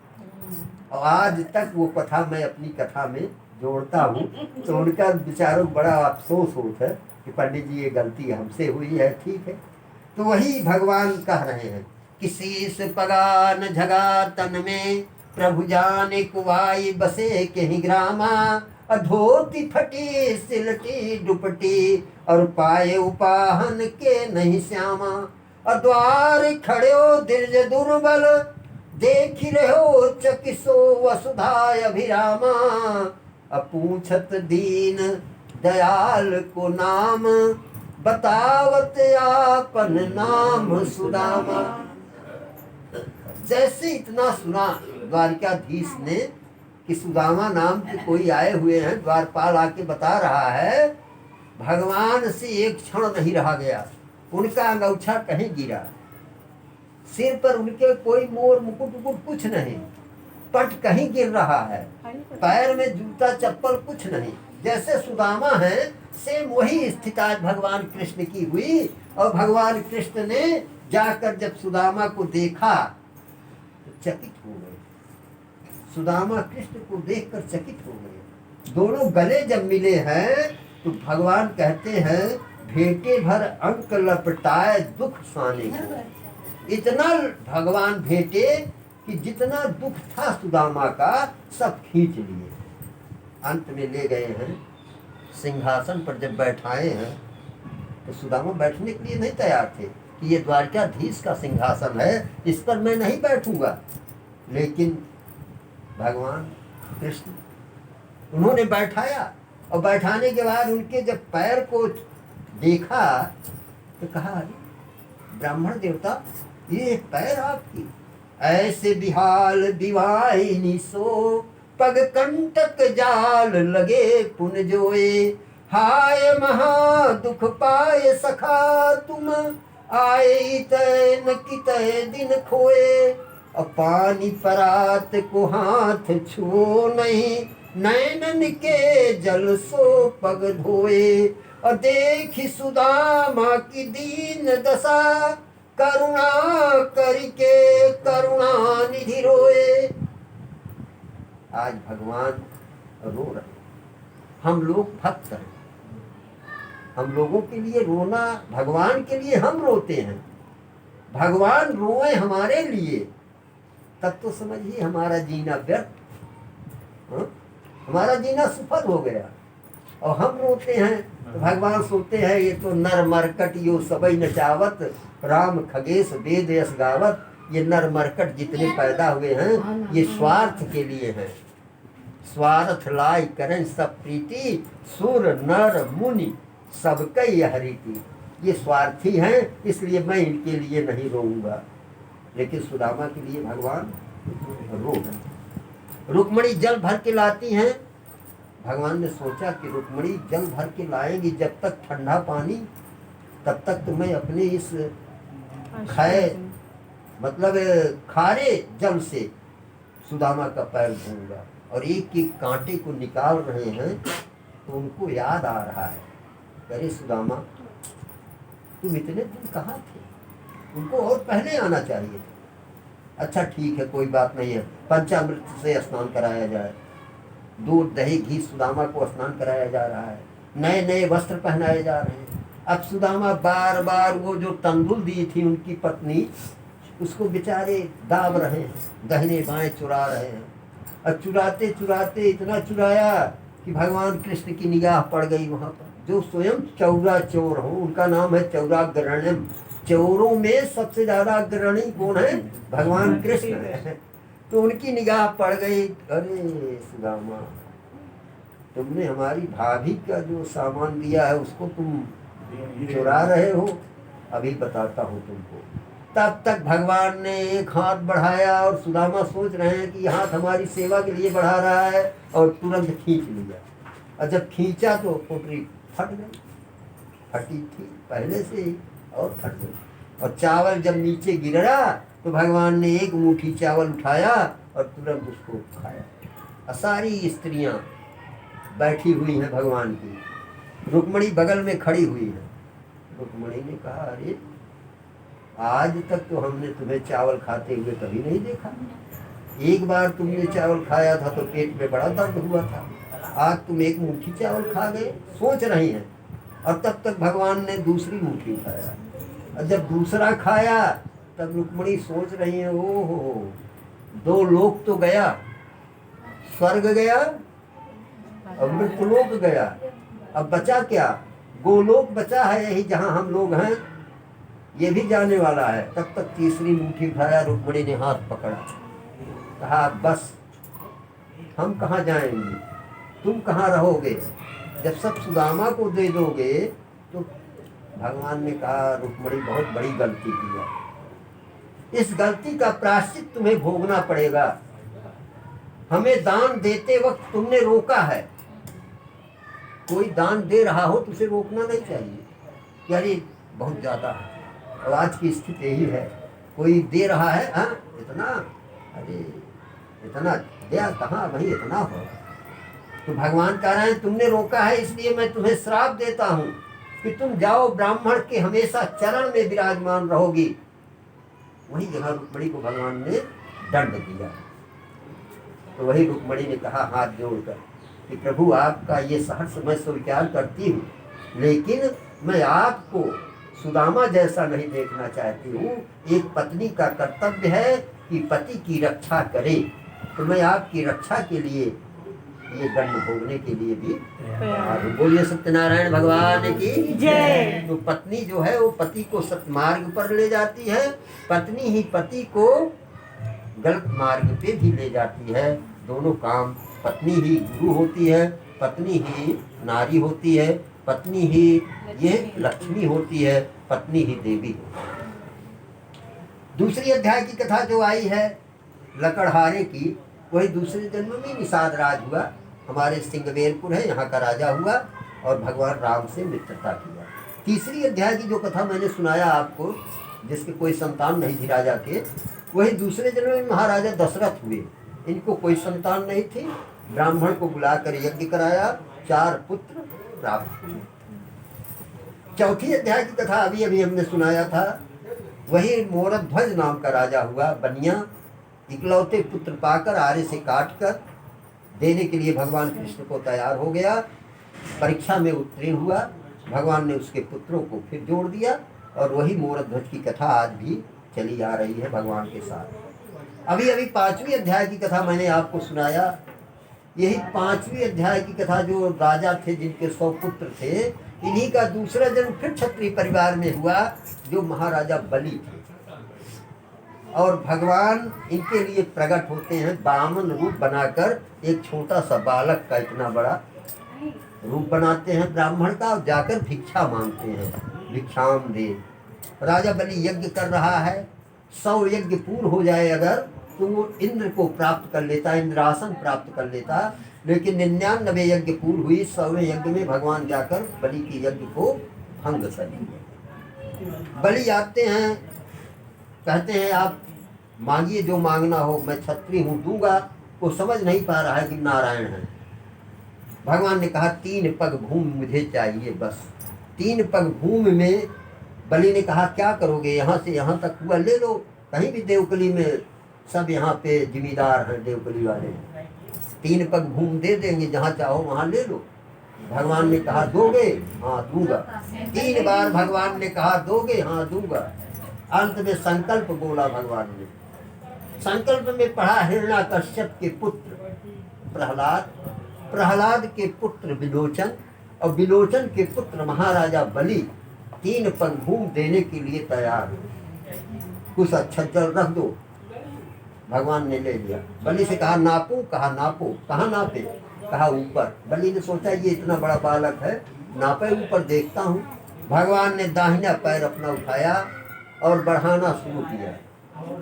और आज तक वो कथा मैं अपनी कथा में जोड़ता हूँ। तो उनका बेचारों बड़ा अफसोस होता है कि पंडित जी ये गलती हमसे हुई है, ठीक है। तो वही भगवान कह रहे हैं कि शीस पगान झगा तन में प्रभु जाने कुवाई बसे के ही ग्रामा, धोती फटी सिलटी दुपटी और पाए उपाहन के नहीं श्यामा, द्वार खड़ो दिर्ज दुर्बल देख रहो चकिसो वसुधा अभिरामा, पूछत दीन दयाल को नाम बतावत आपन नाम सुदामा। जैसे इतना सुना द्वारकाधीश ने कि सुदामा नाम के कोई आए हुए हैं, द्वारपाल आके बता रहा है, भगवान से एक क्षण नहीं रहा गया। उनका अंगूछा कहीं गिरा, सिर पर उनके कोई मोर मुकुट उकुट कुछ नहीं, पट कहीं गिर रहा है, पैर में जूता चप्पल कुछ नहीं। जैसे सुदामा है सेम वही स्थिति आज भगवान कृष्ण की हुई। और भगवान कृष्ण ने जाकर जब सुदामा को देखा तो चकित हो गए। सुदामा कृष्ण को देखकर चकित हो गए। दोनों गले जब मिले हैं तो भगवान कहते हैं भेटे भर अंक लपटाए दुख साने को। इतना भगवान भेटे कि जितना दुख था सुदामा का सब खींच लिए। अंत में ले गए हैं सिंहासन पर, जब बैठाए हैं तो सुदामा बैठने के लिए नहीं तैयार थे कि ये द्वारकाधीश का सिंहासन है, इस पर मैं नहीं बैठूंगा। लेकिन भगवान कृष्ण उन्होंने बैठाया और बैठाने के बाद उनके जब पैर को देखा तो कहा अरे ब्राह्मण देवता ये पैर आपकी, ऐसे बिहाल दिवाहिनी सो पग कंटक जाल लगे पुन जोए, हाय महा दुख पाए सखा तुम आए तय न कितय दिन खोए, और पानी परात को हाथ छुओ नहीं नैनन के जल सो पग धोए, और देखी सुदामा की दीन दशा करुणा करके करुणा निधि रोए। आज भगवान रो रहे, हम लोग भक्त हैं, हम लोगों के लिए रोना, भगवान के लिए हम रोते हैं, भगवान रोए हमारे लिए, तब तो समझिए हमारा जीना व्यर्थ, हाँ? हमारा जीना सफल हो गया। और हम रोते हैं तो भगवान सोते हैं ये तो नर मरकट यो सबई नचावत, राम खगेश वेद यस गावत। ये नर मरकट जितने पैदा हुए हैं ये स्वार्थ के लिए हैं, स्वार्थ लाई करें सब प्रीति, सुर नर मुनि सबके यह रीति। ये स्वार्थी हैं, इसलिए मैं इनके लिए नहीं रोऊंगा। लेकिन सुदामा के लिए भगवान रो गए। रुक्मणी जल भर के लाती हैं। भगवान ने सोचा कि रुक्मणी जल भर के लाएंगी, जब तक ठंडा पानी तब तक तो मैं अपने इस मतलब खारे जल से सुदामा का पैर धोऊंगा। और एक एक कांटे को निकाल रहे हैं तो उनको याद आ रहा है, अरे सुदामा तुम इतने दिन कहाँ थे, उनको और पहले आना चाहिए था। अच्छा ठीक है, कोई बात नहीं है, पंचामृत से स्नान कराया जाए। दूध दही घी सुदामा को स्नान कराया जा रहा है, नए नए वस्त्र पहनाए जा रहे हैं। अब सुदामा बार बार वो जो तंदुल दी थी उनकी पत्नी, उसको बेचारे दाब रहे हैं, दाहिने बाएं चुरा रहे हैं। और चुराते चुराते इतना चुराया कि भगवान कृष्ण की निगाह पड़ गई वहाँ पर। जो स्वयं चौरा चोर हो, उनका नाम है चौराग्रणिम। चोरों में सबसे ज्यादा अग्रणी कौन है? भगवान कृष्ण है। तो उनकी निगाह पड़ गई, अरे सुदामा तुमने हमारी भाभी का जो सामान दिया है उसको तुम चुरा रहे हो, अभी बताता हूँ तुमको। तब तक भगवान ने एक हाथ बढ़ाया और सुदामा सोच रहे हैं कि ये हाथ हमारी सेवा के लिए बढ़ा रहा है, और तुरंत खींच लिया। और जब खींचा तो पोटली फट गई, फटी थी पहले से ही और फट गई। और चावल जब नीचे गिरा तो भगवान ने एक मुट्ठी चावल उठाया और तुरंत उसको खाया। और सारी स्त्रियां बैठी हुई हैं भगवान की, रुक्मणी बगल में खड़ी हुई है। रुक्मणी ने कहा, अरे आज तक तो हमने तुम्हें चावल खाते हुए कभी नहीं देखा। एक बार तुमने चावल खाया था तो पेट में बड़ा दर्द हुआ था, आज तुम एक मुट्ठी चावल खा गए। सोच रही हैं, और तब तक भगवान ने दूसरी मुट्ठी उठाया। और जब दूसरा खाया तब रुक्मणी सोच रही है, ओहो 2 लोक तो गया, स्वर्ग गया और मृतलोक गया, अब बचा क्या? गोलोक बचा है, यही जहाँ हम लोग हैं, ये भी जाने वाला है। तब तक तीसरी मुट्ठी उठाया, रुक्मणी ने हाथ पकड़ा, कहा बस हम कहाँ जाएंगे, तुम कहाँ रहोगे, जब सब सुदामा को दे दोगे। तो भगवान ने कहा, रुक्मणी बहुत बड़ी गलती की है, इस गलती का प्रायश्चित तुम्हें भोगना पड़ेगा। हमें दान देते वक्त तुमने रोका है, कोई दान दे रहा हो तो उसे रोकना नहीं चाहिए, यानी बहुत ज्यादा है। और आज की स्थिति यही है, कोई दे रहा है, हाँ इतना, अरे इतना दिया कहाँ भाई, इतना हो। तो भगवान कह रहे हैं तुमने रोका है, इसलिए मैं तुम्हें श्राप देता हूँ कि तुम जाओ, ब्राह्मण के हमेशा चरण में विराजमान रहोगी। वही जगह रुक्मणी को भगवान ने दंड दिया। तो वही रुक्मणी ने कहा हाथ जोड़कर कि प्रभु आपका ये सहर्ष मैं स्वीकार करती हूँ, लेकिन मैं आपको सुदामा जैसा नहीं देखना चाहती हूँ। एक पत्नी का कर्तव्य है कि पति की रक्षा करे, तो मैं आपकी रक्षा के लिए ये दंड भोगने के लिए भी बोलिए सत्यनारायण भगवान की जय। तो पत्नी जो है वो पति को सत्मार्ग पर ले जाती है, पत्नी ही पति को गलत मार्ग पे भी ले जाती है। दोनों काम, पत्नी ही गुरु होती है, पत्नी ही नारी होती है, पत्नी ही ये लक्ष्मी होती है, पत्नी ही देवी होती है। दूसरी अध्याय की कथा जो आई है लकड़हारे की, वही दूसरे जन्म में निषाद राज हुआ, हमारे सिंगवेरपुर है यहाँ का राजा हुआ और भगवान राम से मित्रता किया। तीसरी अध्याय की जो कथा मैंने सुनाया आपको, जिसके कोई संतान नहीं थी राजा के, वही दूसरे जन्म में महाराजा दशरथ हुए। इनको कोई संतान नहीं थी, ब्राह्मण को बुलाकर यज्ञ कराया, 4 पुत्र प्राप्त हुए। चौथी अध्याय की कथा अभी अभी हमने सुनाया था, वही मोरध्वज नाम का राजा हुआ, बनिया इकलौते पुत्र पाकर आरे से काट कर देने के लिए भगवान कृष्ण को तैयार हो गया। परीक्षा में उत्तीर्ण हुआ। भगवान ने उसके पुत्रों को फिर जोड़ दिया और वही मोरध्वज की कथा आज भी चली आ रही है भगवान के साथ। अभी अभी 5वीं अध्याय की कथा मैंने आपको सुनाया। यही 5वीं अध्याय की कथा जो राजा थे जिनके 100 पुत्र थे, इन्हीं का दूसरा जन्म फिर क्षत्रिय परिवार में हुआ जो महाराजा बलि थे। और भगवान इनके लिए प्रकट होते हैं बामन रूप बनाकर। एक छोटा सा बालक का इतना बड़ा रूप बनाते हैं ब्राह्मण का और जाकर भिक्षा मांगते हैं, भिक्षाम दे। राजा बलि यज्ञ कर रहा है, 100 यज्ञ पूर्ण हो जाए अगर तो वो इंद्र को प्राप्त कर लेता, इंद्रासन प्राप्त कर लेता। लेकिन 99 यज्ञ पूर्ण हुई, 100वें यज्ञ में भगवान जाकर बलि के यज्ञ को भंग कर दिया। बलि आते हैं, कहते हैं आप मांगिए जो मांगना हो, मैं क्षत्रिय हूँ दूंगा। वो समझ नहीं पा रहा है कि नारायण है। भगवान ने कहा 3 पग भूमि मुझे चाहिए बस। 3 पग भूमि में बलि ने कहा क्या करोगे, यहाँ से यहाँ तक हुआ ले लो, कहीं भी देवकली में सब यहाँ पे जिम्मेदार हैं देवकली वाले। 3 पग भूमि दे देंगे, जहाँ चाहो वहाँ ले लो। भगवान ने कहा दोगे, हाँ दूंगा। 3 बार भगवान ने कहा दोगे, हाँ दूंगा। अंत में संकल्प बोला भगवान ने। संकल्प में पढ़ा हिरण्याकश्यप के पुत्र प्रहलाद, प्रहलाद के पुत्र विलोचन और विलोचन के पुत्र महाराजा बलि 3 पग भूमि देने के लिए तैयार। कुछ अच्छा जल रख दो। भगवान ने ले लिया। बलि से कहा नापो, कहा नापो। कहाँ नापे, कहा ऊपर। बलि ने सोचा ये इतना बड़ा बालक है, नापे ऊपर देखता हूँ। भगवान ने दाहिना पैर अपना उठाया और बढ़ाना शुरू किया।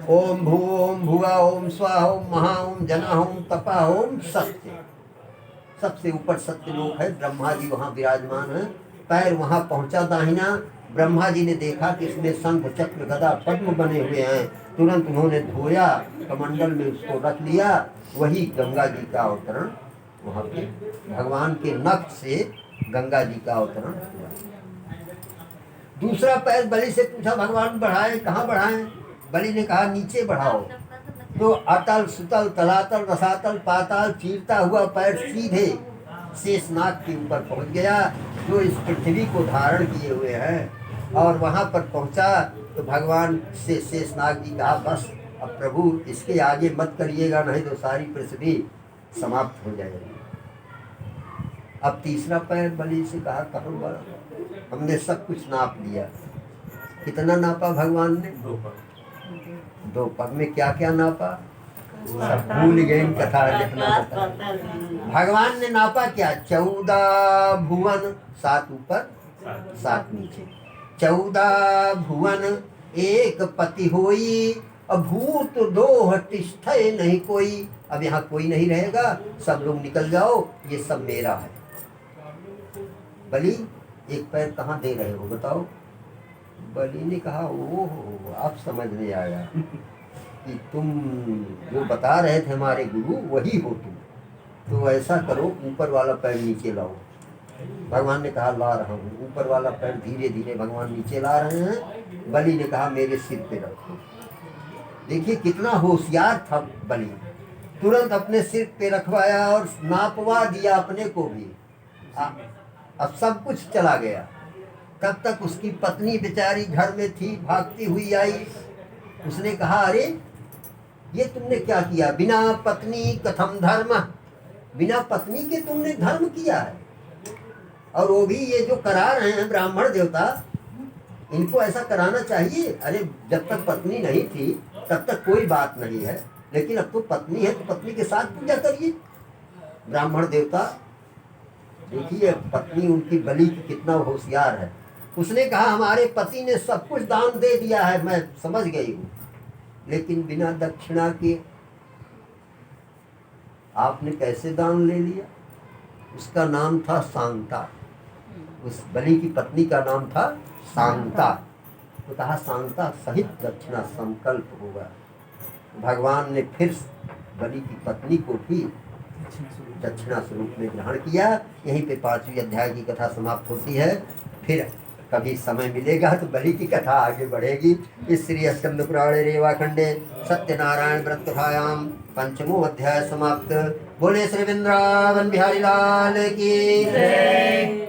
ओम भू ओम भुआ ओम स्वाहा ओम महा ओम जना ओम तपा ओम सत्य। सबसे ऊपर सत्य लोक है, ब्रह्मा जी वहाँ विराजमान है। पैर वहाँ पहुँचा दाहिना। ब्रह्मा जी ने देखा कि इसमें शंख चक्र गदा पद्म बने हुए हैं। तुरंत उन्होंने धोया, कमंडल में उसको रख लिया। वही गंगा जी का अवतरण वहाँ पे भगवान के नख से गंगा जी का अवतरण हुआ। दूसरा पैर बलि से पूछा भगवान बढ़ाए, कहाँ बढ़ाएं? बलि ने कहा नीचे बढ़ाओ। तो अतल सुतल तलातल रसातल पाताल चीरता हुआ पैर सीधे शेषनाग के ऊपर पहुंच गया जो इस पृथ्वी को धारण किए हुए हैं। और वहां पर पहुंचा तो भगवान से शेषनाग जी कहा बस अब प्रभु इसके आगे मत करिएगा, नहीं तो सारी पृथ्वी समाप्त हो जाएगी। अब तीसरा पैर बलि से कहा कहाँ बड़ा, हमने सब कुछ नाप लिया। कितना नापा भगवान ने? 2 पग में क्या क्या नापा सब भूल गए कथा लिखना होता। भगवान ने नापा क्या? 14 भुवन, 7 ऊपर 7 नीचे। 14 भुवन एक पति होई, अभूत 2 तिष्ठे नहीं कोई। अब यहाँ कोई नहीं रहेगा, सब लोग निकल जाओ, ये सब मेरा है। बलि एक पैर कहाँ दे रहे हो बताओ? बलि ने कहा ओह आप समझ नहीं आया कि तुम जो बता रहे थे हमारे गुरु वही हो तुम। तो ऐसा करो ऊपर वाला पैर नीचे लाओ। भगवान ने कहा ला रहा हूँ। ऊपर वाला पैर धीरे धीरे भगवान नीचे ला रहे हैं। बलि ने कहा मेरे सिर पे रखो। देखिए कितना होशियार था बलि, तुरंत अपने सिर पे रखवाया और नापवा दिया अपने को भी। अब सब कुछ चला गया। तब तक उसकी पत्नी बेचारी घर में थी, भागती हुई आई। उसने कहा अरे ये तुमने क्या किया? बिना पत्नी कथम धर्म, बिना पत्नी के तुमने धर्म किया है। और वो भी ये जो करा रहे हैं ब्राह्मण देवता, इनको ऐसा कराना चाहिए। अरे जब तक पत्नी नहीं थी तब तक कोई बात नहीं है, लेकिन अब तो पत्नी है तो पत्नी के साथ पूजा करिए। ब्राह्मण देवता देखिए पत्नी उनकी बलि की कितना होशियार है। उसने कहा हमारे पति ने सब कुछ दान दे दिया है, मैं समझ गई हूँ, लेकिन बिना दक्षिणा के आपने कैसे दान ले लिया? उसका नाम था शांता। उस बलि की पत्नी का नाम था शांता। तो कहा शांता सहित दक्षिणा संकल्प होगा। भगवान ने फिर बलि की पत्नी को भी दक्षिणा स्वरूप में ग्रहण किया। यहीं पे 5वीं अध्याय की कथा समाप्त होती है। फिर कभी समय मिलेगा तो बलि की कथा आगे बढ़ेगी। इस श्री स्कंद पुराण रेवाखंडे सत्यनारायण व्रत कथायाम पंचमो अध्याय समाप्त। बोले श्री वृंदावन बिहारी लाल की जय।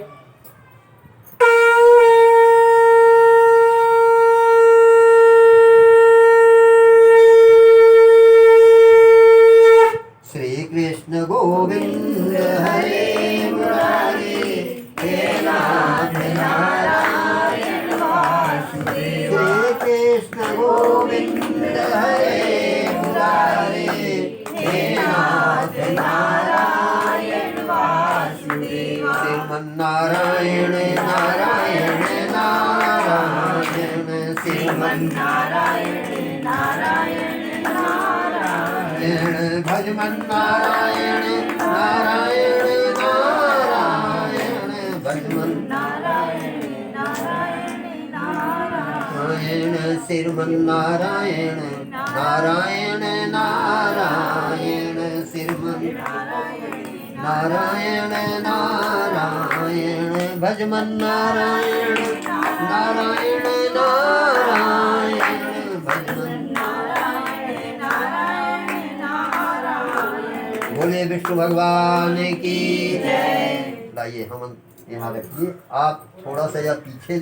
श्री कृष्ण गोविंद हरे मुरारी हे नाथ नारायण वासुदेव। श्री कृष्ण गोविंद हरे मुरारी हे नाथ नारायण वासुदेव। श्रीमन्नारायण नारायण नारायण श्रीमन्नारायण नारायण नारायण भजमन नारायण नारायण नारायण भजमन नारायण सिरमन नारायण नारायण नारायण सिरमन नारायण नारायण भजमन नारायण नारायण नारायण भजमन। बोले विष्णु भगवान की जय। लाइए हम यहाँ रखिए, आप थोड़ा सा या पीछे